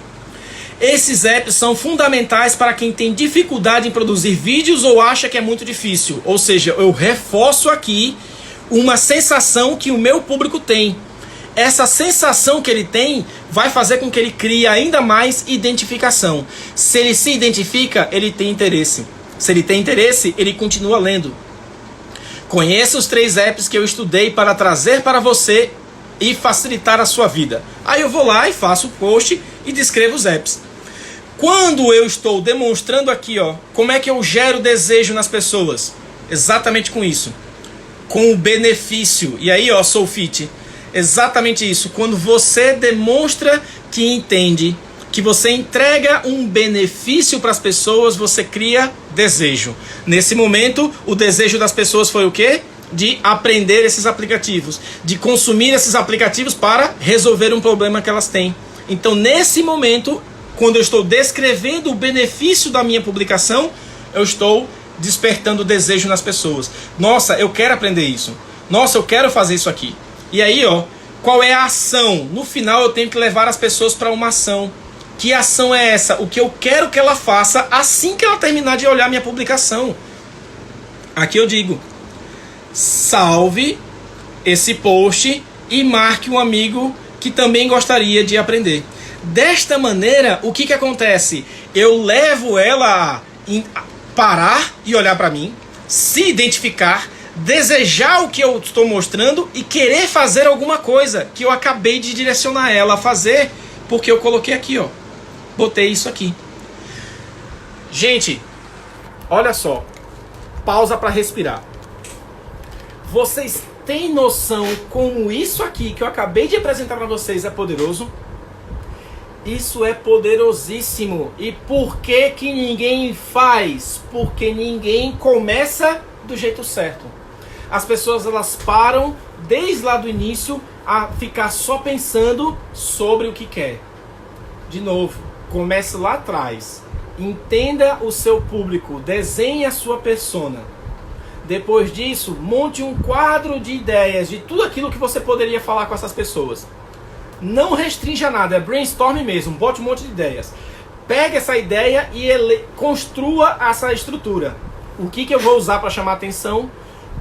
Esses apps são fundamentais para quem tem dificuldade em produzir vídeos ou acha que é muito difícil. Ou seja, eu reforço aqui uma sensação que o meu público tem. Essa sensação que ele tem vai fazer com que ele crie ainda mais identificação. Se ele se identifica, ele tem interesse. Se ele tem interesse, ele continua lendo. Conheça os 3 apps que eu estudei para trazer para você e facilitar a sua vida. Aí eu vou lá e faço o post e descrevo os apps. Quando eu estou demonstrando aqui, ó, como é que eu gero desejo nas pessoas? Exatamente com isso. Com o benefício. E aí, ó, Soulfit, exatamente isso. Quando você demonstra que entende, que você entrega um benefício para as pessoas, você cria desejo. Nesse momento, o desejo das pessoas foi o quê? De aprender esses aplicativos, de consumir esses aplicativos para resolver um problema que elas têm. Então, nesse momento, quando eu estou descrevendo o benefício da minha publicação, eu estou despertando desejo nas pessoas. Nossa, eu quero aprender isso. Nossa, eu quero fazer isso aqui. E aí, ó, qual é a ação? No final, eu tenho que levar as pessoas para uma ação. Que ação é essa? O que eu quero que ela faça assim que ela terminar de olhar minha publicação. Aqui eu digo: salve esse post e marque um amigo que também gostaria de aprender. Desta maneira, o que acontece? Eu levo ela a parar e olhar para mim, se identificar, desejar o que eu estou mostrando e querer fazer alguma coisa que eu acabei de direcionar ela a fazer, porque eu coloquei aqui, ó. Botei isso aqui. Gente, olha só. Pausa para respirar. Vocês têm noção como isso aqui que eu acabei de apresentar para vocês é poderoso? Isso é poderosíssimo. E por que que ninguém faz? Porque ninguém começa do jeito certo. As pessoas, elas param desde lá do início a ficar só pensando sobre o que quer. De novo, comece lá atrás. Entenda o seu público, desenhe a sua persona. Depois disso, monte um quadro de ideias de tudo aquilo que você poderia falar com essas pessoas. Não restrinja nada, é brainstorm mesmo, bote um monte de ideias. Pegue essa ideia e construa essa estrutura. O que eu vou usar para chamar atenção?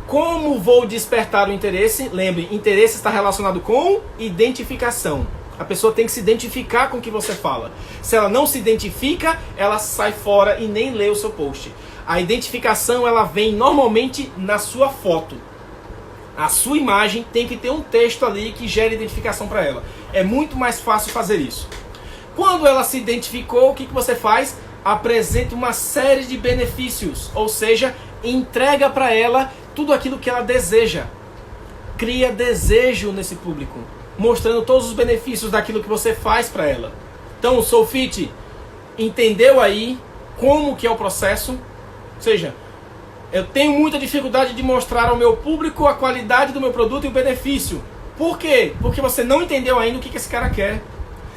Como vou despertar o interesse? Lembre, interesse está relacionado com identificação. A pessoa tem que se identificar com o que você fala. Se ela não se identifica, ela sai fora e nem lê o seu post. A identificação, ela vem normalmente na sua foto. A sua imagem tem que ter um texto ali que gere identificação para ela. É muito mais fácil fazer isso. Quando ela se identificou, o que você faz? Apresenta uma série de benefícios. Ou seja, entrega para ela tudo aquilo que ela deseja. Cria desejo nesse público, mostrando todos os benefícios daquilo que você faz para ela. Então, o Soulfit entendeu aí como que é o processo? Ou seja, eu tenho muita dificuldade de mostrar ao meu público a qualidade do meu produto e o benefício. Por quê? Porque você não entendeu ainda o que esse cara quer.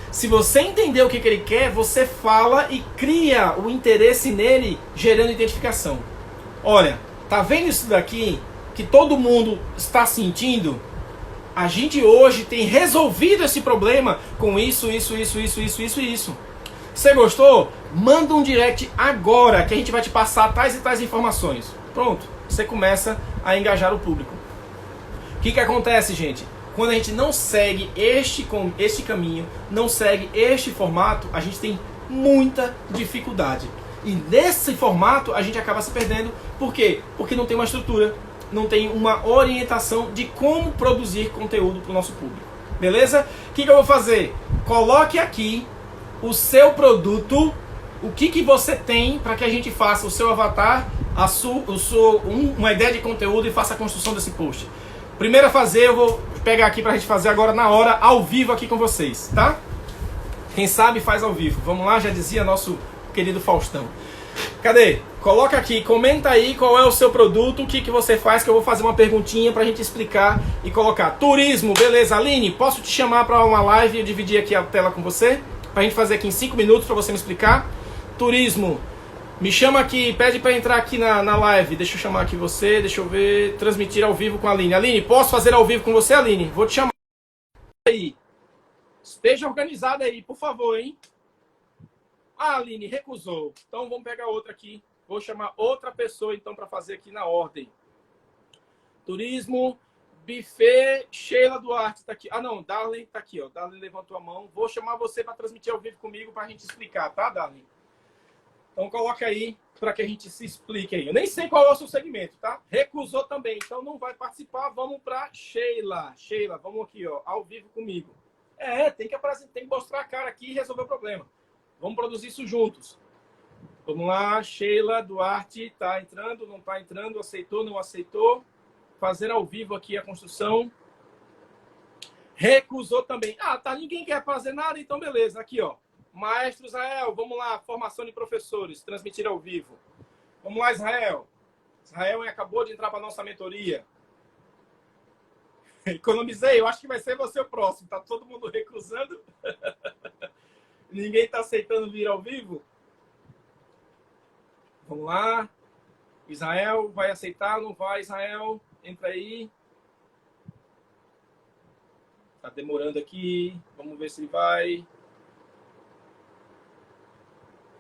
Se você entender o que ele quer, você fala e cria o interesse nele, gerando identificação. Olha, tá vendo isso daqui que todo mundo está sentindo? A gente hoje tem resolvido esse problema com isso. Você gostou? Manda um direct agora que a gente vai te passar tais e tais informações. Pronto, você começa a engajar o público. O que acontece, gente? Quando a gente não segue este caminho, não segue este formato, a gente tem muita dificuldade. E nesse formato a gente acaba se perdendo. Por quê? Porque não tem uma estrutura, não tem uma orientação de como produzir conteúdo para o nosso público. Beleza? O que eu vou fazer? Coloque aqui o seu produto, o que você tem para que a gente faça o seu avatar, uma ideia de conteúdo e faça a construção desse post. Primeiro a fazer, eu vou pegar aqui para a gente fazer agora na hora, ao vivo aqui com vocês, tá? Quem sabe faz ao vivo. Vamos lá, já dizia nosso querido Faustão. Cadê? Coloca aqui, comenta aí qual é o seu produto, o que você faz, que eu vou fazer uma perguntinha pra gente explicar e colocar. Turismo, beleza. Aline, posso te chamar pra uma live e eu dividir aqui a tela com você? Pra gente fazer aqui em 5 minutos pra você me explicar. Turismo, me chama aqui, pede pra entrar aqui na live. Deixa eu chamar aqui você, deixa eu ver, transmitir ao vivo com a Aline. Aline, posso fazer ao vivo com você, Aline? Vou te chamar aí. Esteja organizada aí, por favor, hein? Ah, Aline, recusou. Então vamos pegar outra aqui. Vou chamar outra pessoa então para fazer aqui na ordem. Turismo, buffet, Sheila Duarte está aqui. Ah, não, Darlene está aqui, ó. Darlene levantou a mão. Vou chamar você para transmitir ao vivo comigo para a gente explicar, tá, Darlene? Então coloca aí para que a gente se explique aí. Eu nem sei qual é o seu segmento, tá? Recusou também, então não vai participar. Vamos para Sheila. Sheila, vamos aqui, ó, ao vivo comigo. Tem que apresentar, tem que mostrar a cara aqui e resolver o problema. Vamos produzir isso juntos. Vamos lá, Sheila Duarte, tá entrando, não tá entrando, aceitou, não aceitou. Fazer ao vivo aqui a construção. Recusou também. Tá, ninguém quer fazer nada, então beleza. Aqui, ó. Maestro Israel, vamos lá, formação de professores, transmitir ao vivo. Vamos lá, Israel. Israel acabou de entrar para nossa mentoria. Economizei, eu acho que vai ser você o próximo. Tá todo mundo recusando. Ninguém tá aceitando vir ao vivo. Vamos lá. Israel vai aceitar, não vai, Israel? Entra aí. Tá demorando aqui. Vamos ver se ele vai.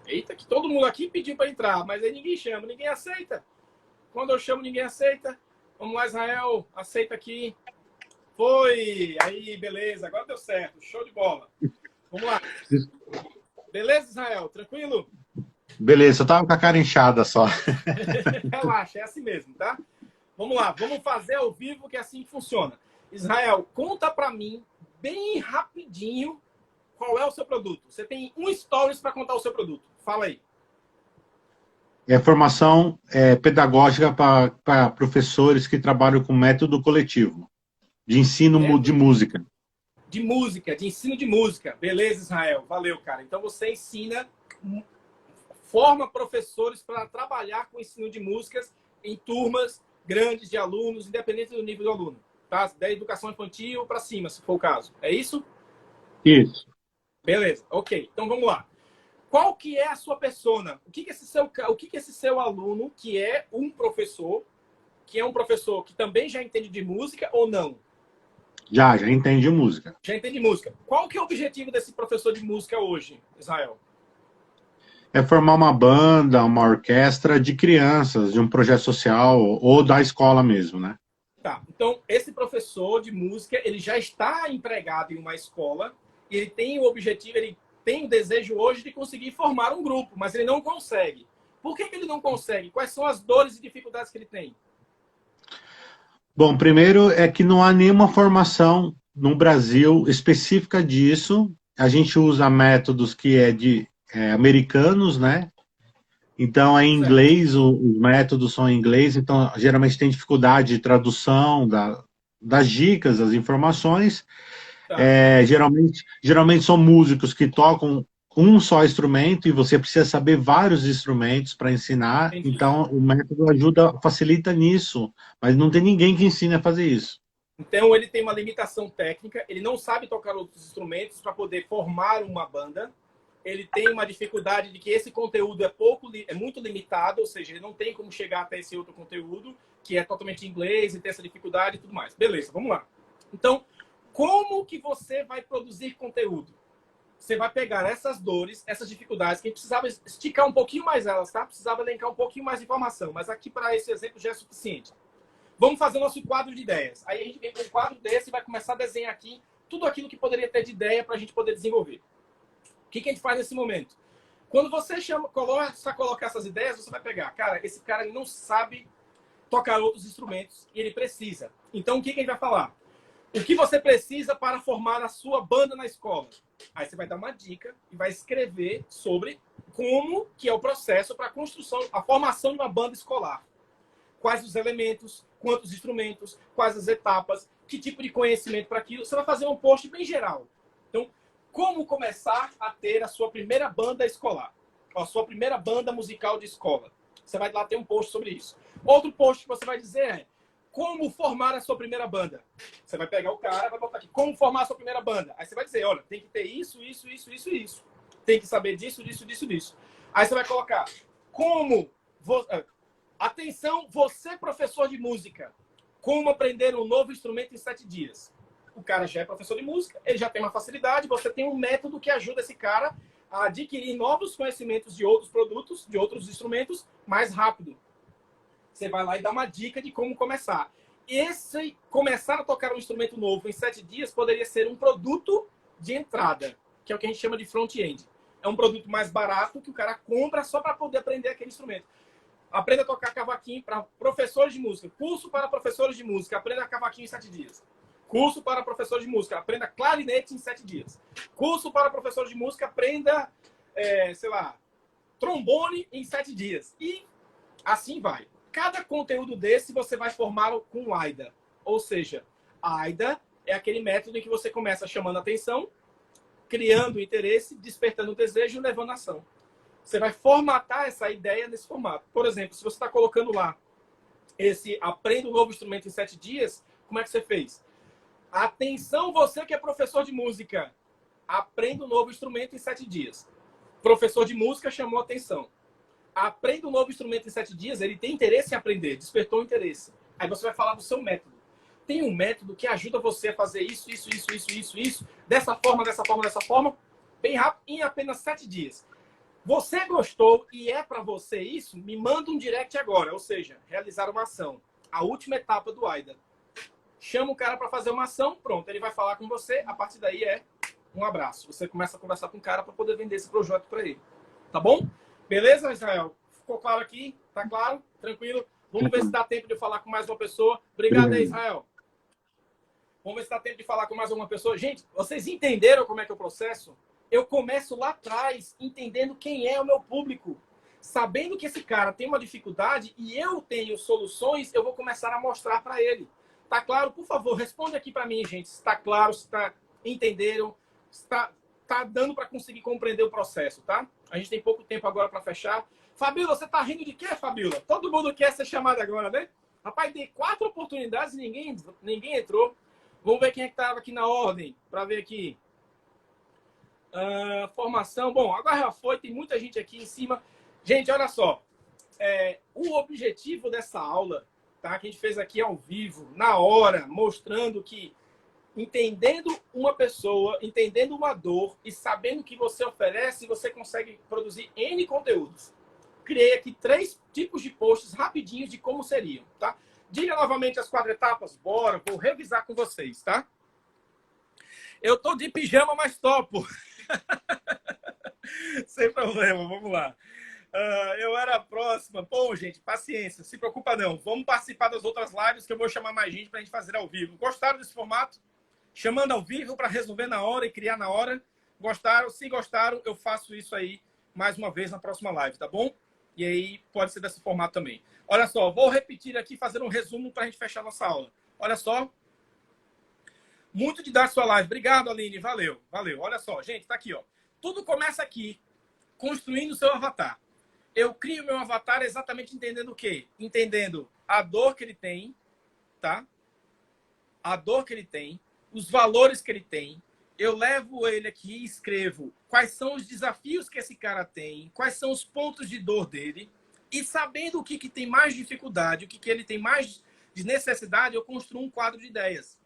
Eita, que todo mundo aqui pediu para entrar, mas aí ninguém chama, ninguém aceita. Quando eu chamo, ninguém aceita. Vamos lá, Israel, aceita aqui. Foi! Aí, beleza, agora deu certo. Show de bola. Vamos lá. Beleza, Israel? Tranquilo? Beleza, eu tava com a cara inchada só. Relaxa, é assim mesmo, tá? Vamos lá, vamos fazer ao vivo, que é assim que funciona. Israel, conta para mim, bem rapidinho, qual é o seu produto. Você tem um stories para contar o seu produto. Fala aí. É formação pedagógica para professores que trabalham com método coletivo, de ensino de música. De música, de ensino de música. Beleza, Israel. Valeu, cara. Então você ensina, forma professores para trabalhar com ensino de músicas em turmas grandes de alunos, independente do nível do aluno. Tá? Da educação infantil para cima, se for o caso. É isso? Isso. Beleza, ok. Então vamos lá. Qual que é a sua persona? O que esse seu aluno, que é um professor que também já entende de música ou não? Já entende música. Já entende música. Qual que é o objetivo desse professor de música hoje, Israel? É formar uma banda, uma orquestra de crianças, de um projeto social ou da escola mesmo, né? Tá, então esse professor de música, ele já está empregado em uma escola e ele tem o objetivo, ele tem o desejo hoje de conseguir formar um grupo, mas ele não consegue. Por que ele não consegue? Quais são as dores e dificuldades que ele tem? Bom, primeiro é que não há nenhuma formação no Brasil específica disso. A gente usa métodos que americanos, né? Então, é em inglês, os métodos são em inglês, então geralmente tem dificuldade de tradução das dicas, das informações. Tá. Geralmente são músicos que tocam um só instrumento e você precisa saber vários instrumentos para ensinar. Entendi. Então, o método facilita nisso, mas não tem ninguém que ensine a fazer isso. Então, ele tem uma limitação técnica, ele não sabe tocar outros instrumentos para poder formar uma banda. Ele tem uma dificuldade de que esse conteúdo é muito limitado, ou seja, ele não tem como chegar até esse outro conteúdo, que é totalmente em inglês e tem essa dificuldade e tudo mais. Beleza, vamos lá. Então, como que você vai produzir conteúdo? Você vai pegar essas dores, essas dificuldades, que a gente precisava esticar um pouquinho mais elas, tá? Precisava elencar um pouquinho mais de informação, mas aqui para esse exemplo já é suficiente. Vamos fazer o nosso quadro de ideias. Aí a gente vem com um quadro desse e vai começar a desenhar aqui tudo aquilo que poderia ter de ideia para a gente poder desenvolver. O que a gente faz nesse momento? Quando você começa a colocar essas ideias, você vai pegar, cara, esse cara ele não sabe tocar outros instrumentos e ele precisa. Então, o que a gente vai falar? O que você precisa para formar a sua banda na escola? Aí você vai dar uma dica e vai escrever sobre como que é o processo para a construção, a formação de uma banda escolar. Quais os elementos, quantos instrumentos, quais as etapas, que tipo de conhecimento para aquilo. Você vai fazer um post bem geral. Então, como começar a ter a sua primeira banda escolar? A sua primeira banda musical de escola. Você vai lá ter um post sobre isso. Outro post que você vai dizer é como formar a sua primeira banda. Você vai pegar o cara, vai botar aqui, como formar a sua primeira banda. Aí você vai dizer, olha, tem que ter isso, isso, isso, isso, isso. Tem que saber disso, disso, disso, disso. Aí você vai colocar, atenção, você professor de música, como aprender um novo instrumento em 7 dias. O cara já é professor de música, ele já tem uma facilidade, você tem um método que ajuda esse cara a adquirir novos conhecimentos de outros produtos, de outros instrumentos, mais rápido. Você vai lá e dá uma dica de como começar. Começar a tocar um instrumento novo em 7 dias poderia ser um produto de entrada, que é o que a gente chama de front-end. É um produto mais barato que o cara compra só para poder aprender aquele instrumento. Aprenda a tocar cavaquinho para professores de música. Curso para professores de música. Aprenda cavaquinho em 7 dias. Curso para professor de música, aprenda clarinete em 7 dias. Curso para professor de música, aprenda, sei lá, trombone em 7 dias. E assim vai. Cada conteúdo desse você vai formá-lo com o AIDA. Ou seja, a AIDA é aquele método em que você começa chamando a atenção, criando interesse, despertando o desejo e levando a ação. Você vai formatar essa ideia nesse formato. Por exemplo, se você está colocando lá esse aprenda um novo instrumento em 7 dias, como é que você fez? Atenção, você que é professor de música. Aprenda um novo instrumento em 7 dias. Professor de música chamou atenção. Aprenda um novo instrumento em 7 dias, ele tem interesse em aprender, despertou o interesse. Aí você vai falar do seu método. Tem um método que ajuda você a fazer isso, dessa forma, bem rápido, em apenas 7 dias. Você gostou e é para você isso? Me manda um direct agora, ou seja, realizar uma ação. A última etapa do AIDA. Chama o cara para fazer uma ação, pronto, ele vai falar com você, a partir daí é um abraço. Você começa a conversar com o cara para poder vender esse projeto para ele. Tá bom? Beleza, Israel? Ficou claro aqui? Tá claro? Tranquilo? Vamos ver se dá tempo de falar com mais uma pessoa. Obrigado aí, Israel. Vamos ver se dá tempo de falar com mais uma pessoa. Gente, vocês entenderam como é que é o processo? Eu começo lá atrás, entendendo quem é o meu público. Sabendo que esse cara tem uma dificuldade e eu tenho soluções, eu vou começar a mostrar para ele. Tá claro? Por favor, responde aqui para mim, gente. Se tá claro, se tá entenderam, se tá dando para conseguir compreender o processo, tá? A gente tem pouco tempo agora para fechar. Fabíola, você tá rindo de quê, Fabíola? Todo mundo quer ser chamado agora, né? Rapaz, dei 4 oportunidades e ninguém entrou. Vamos ver quem é que estava aqui na ordem, para ver aqui. Formação. Bom, agora já foi, tem muita gente aqui em cima. Gente, olha só. O objetivo dessa aula, tá, que a gente fez aqui ao vivo, na hora, mostrando que entendendo uma pessoa, entendendo uma dor e sabendo o que você oferece, você consegue produzir N conteúdos. Criei aqui 3 tipos de posts rapidinhos de como seriam, tá? Diga novamente as 4 etapas? Bora, vou revisar com vocês, tá? Eu tô de pijama, mas topo. Sem problema, vamos lá. Eu era a próxima. Bom, gente, paciência, se preocupa não. Vamos participar das outras lives que eu vou chamar mais gente pra gente fazer ao vivo. Gostaram desse formato? Chamando ao vivo para resolver na hora e criar na hora. Gostaram? Se gostaram, eu faço isso aí mais uma vez na próxima live, tá bom? E aí pode ser desse formato também. Olha só, vou repetir aqui, fazer um resumo para a gente fechar nossa aula. Olha só. Muito de dar sua live. Obrigado, Aline. Valeu, valeu. Olha só, gente, tá aqui, ó. Tudo começa aqui, construindo o seu avatar. Eu crio meu avatar exatamente entendendo o quê? Entendendo a dor que ele tem, tá? A dor que ele tem, os valores que ele tem. Eu levo ele aqui e escrevo quais são os desafios que esse cara tem, quais são os pontos de dor dele. E sabendo o que tem mais dificuldade, o que ele tem mais de necessidade, eu construo um quadro de ideias.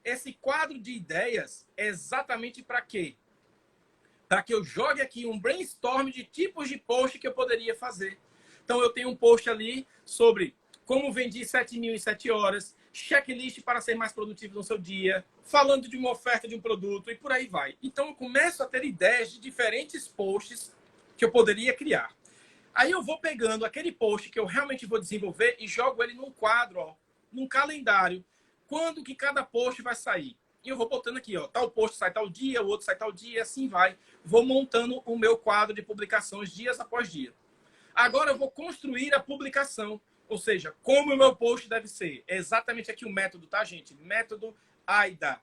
Esse quadro de ideias é exatamente para quê? Para que eu jogue aqui um brainstorm de tipos de post que eu poderia fazer. Então, eu tenho um post ali sobre como vendi 7.000 em 7 horas, checklist para ser mais produtivo no seu dia, falando de uma oferta de um produto e por aí vai. Então, eu começo a ter ideias de diferentes posts que eu poderia criar. Aí eu vou pegando aquele post que eu realmente vou desenvolver e jogo ele num quadro, ó, num calendário. Quando que cada post vai sair? E eu vou botando aqui, ó, tal post sai tal dia, o outro sai tal dia, assim vai. Vou montando o meu quadro de publicações dias após dia. Agora eu vou construir a publicação, ou seja, como o meu post deve ser. É exatamente aqui o método, tá, gente? Método AIDA.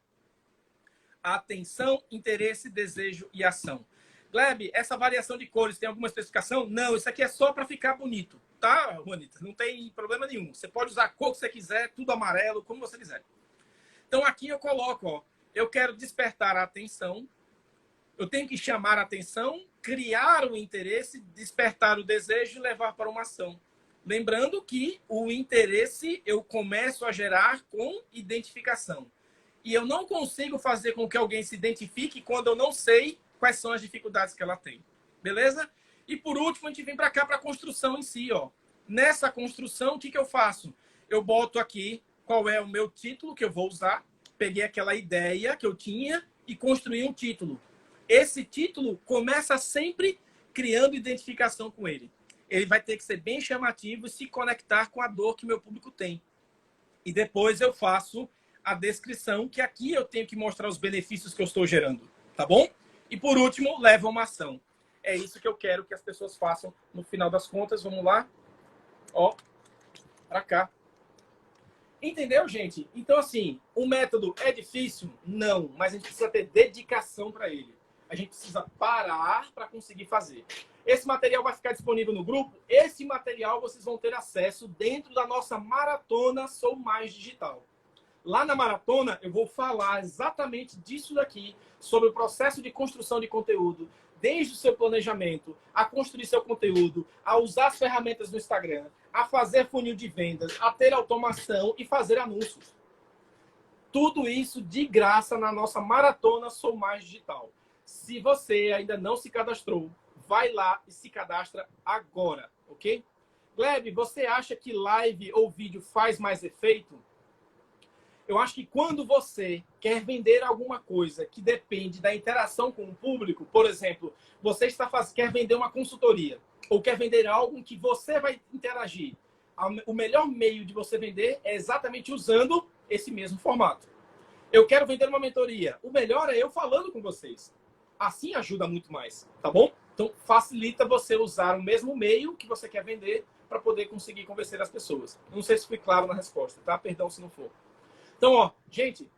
Atenção, interesse, desejo e ação. Gleb, essa variação de cores tem alguma especificação? Não, isso aqui é só para ficar bonito, tá, Juanita? Não tem problema nenhum. Você pode usar a cor que você quiser, tudo amarelo, como você quiser. Então, aqui eu coloco, ó, eu quero despertar a atenção, eu tenho que chamar a atenção, criar o interesse, despertar o desejo e levar para uma ação. Lembrando que o interesse eu começo a gerar com identificação. E eu não consigo fazer com que alguém se identifique quando eu não sei quais são as dificuldades que ela tem. Beleza? E por último, a gente vem para cá para a construção em si, ó. Nessa construção, o que eu faço? Eu boto aqui qual é o meu título que eu vou usar. Peguei aquela ideia que eu tinha e construí um título. Esse título começa sempre criando identificação com ele. Ele vai ter que ser bem chamativo e se conectar com a dor que meu público tem. E depois eu faço a descrição, que aqui eu tenho que mostrar os benefícios que eu estou gerando, tá bom? E por último, leva uma ação. É isso que eu quero que as pessoas façam no final das contas. Vamos lá. Ó, pra cá. Entendeu, gente? Então, assim, o método é difícil? Não, mas a gente precisa ter dedicação para ele. A gente precisa parar para conseguir fazer. Esse material vai ficar disponível no grupo. Esse material vocês vão ter acesso dentro da nossa maratona Sou Mais Digital. Lá na maratona, eu vou falar exatamente disso daqui, sobre o processo de construção de conteúdo, desde o seu planejamento, a construir seu conteúdo, a usar as ferramentas do Instagram, a fazer funil de vendas, a ter automação e fazer anúncios. Tudo isso de graça na nossa maratona Sou Mais Digital. Se você ainda não se cadastrou, vai lá e se cadastra agora, ok? Gleb, você acha que live ou vídeo faz mais efeito? Eu acho que quando você quer vender alguma coisa que depende da interação com o público, por exemplo, você quer vender uma consultoria ou quer vender algo que você vai interagir, o melhor meio de você vender é exatamente usando esse mesmo formato. Eu quero vender uma mentoria. O melhor é eu falando com vocês. Assim ajuda muito mais, tá bom? Então, facilita você usar o mesmo meio que você quer vender para poder conseguir convencer as pessoas. Não sei se fui claro na resposta, tá? Perdão se não for. Então, ó, gente,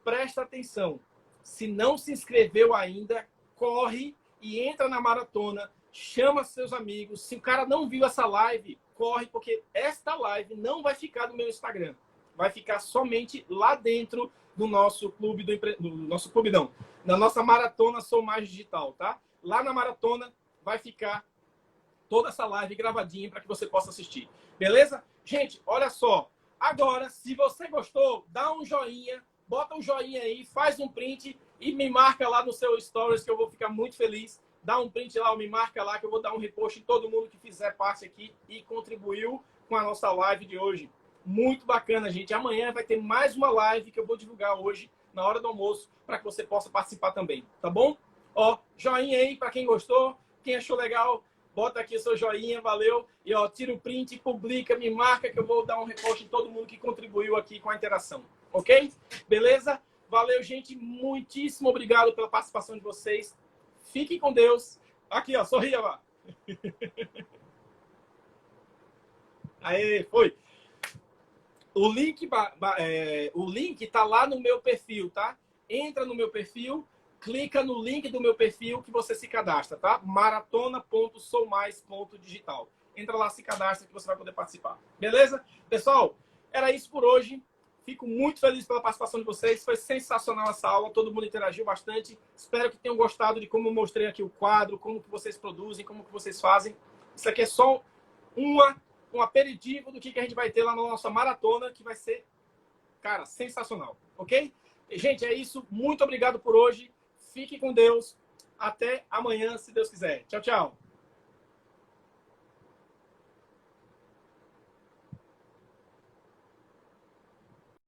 presta atenção. Se não se inscreveu ainda, corre e entra na maratona, chama seus amigos. Se o cara não viu essa live, corre, porque esta live não vai ficar no meu Instagram. Vai ficar somente lá dentro do nosso clube na nossa maratona Sou Mais Digital, tá? Lá na maratona vai ficar toda essa live gravadinha para que você possa assistir. Beleza? Gente, olha só. Agora, se você gostou, dá um joinha, bota um joinha aí, faz um print e me marca lá no seu stories que eu vou ficar muito feliz. Dá um print lá, me marca lá que eu vou dar um repost em todo mundo que fizer parte aqui e contribuiu com a nossa live de hoje. Muito bacana, gente. Amanhã vai ter mais uma live que eu vou divulgar hoje, na hora do almoço, para que você possa participar também, tá bom? Ó, joinha aí para quem gostou, quem achou legal, bota aqui o seu joinha, valeu. E ó, tira o print, publica, me marca que eu vou dar um repost em todo mundo que contribuiu aqui com a interação, ok? Beleza? Valeu, gente. Muitíssimo obrigado pela participação de vocês. Fiquem com Deus. Aqui, ó, sorria lá. Aê, foi. O link tá lá no meu perfil, tá? Entra no meu perfil, clica no link do meu perfil que você se cadastra, tá? maratona.soumais.digital. Entra lá, se cadastra que você vai poder participar. Beleza? Pessoal, era isso por hoje. Fico muito feliz pela participação de vocês. Foi sensacional essa aula. Todo mundo interagiu bastante. Espero que tenham gostado de como eu mostrei aqui o quadro, como que vocês produzem, como que vocês fazem. Isso aqui é só um aperitivo do que a gente vai ter lá na nossa maratona, que vai ser, cara, sensacional. Ok? Gente, é isso. Muito obrigado por hoje. Fique com Deus. Até amanhã, se Deus quiser. Tchau, tchau.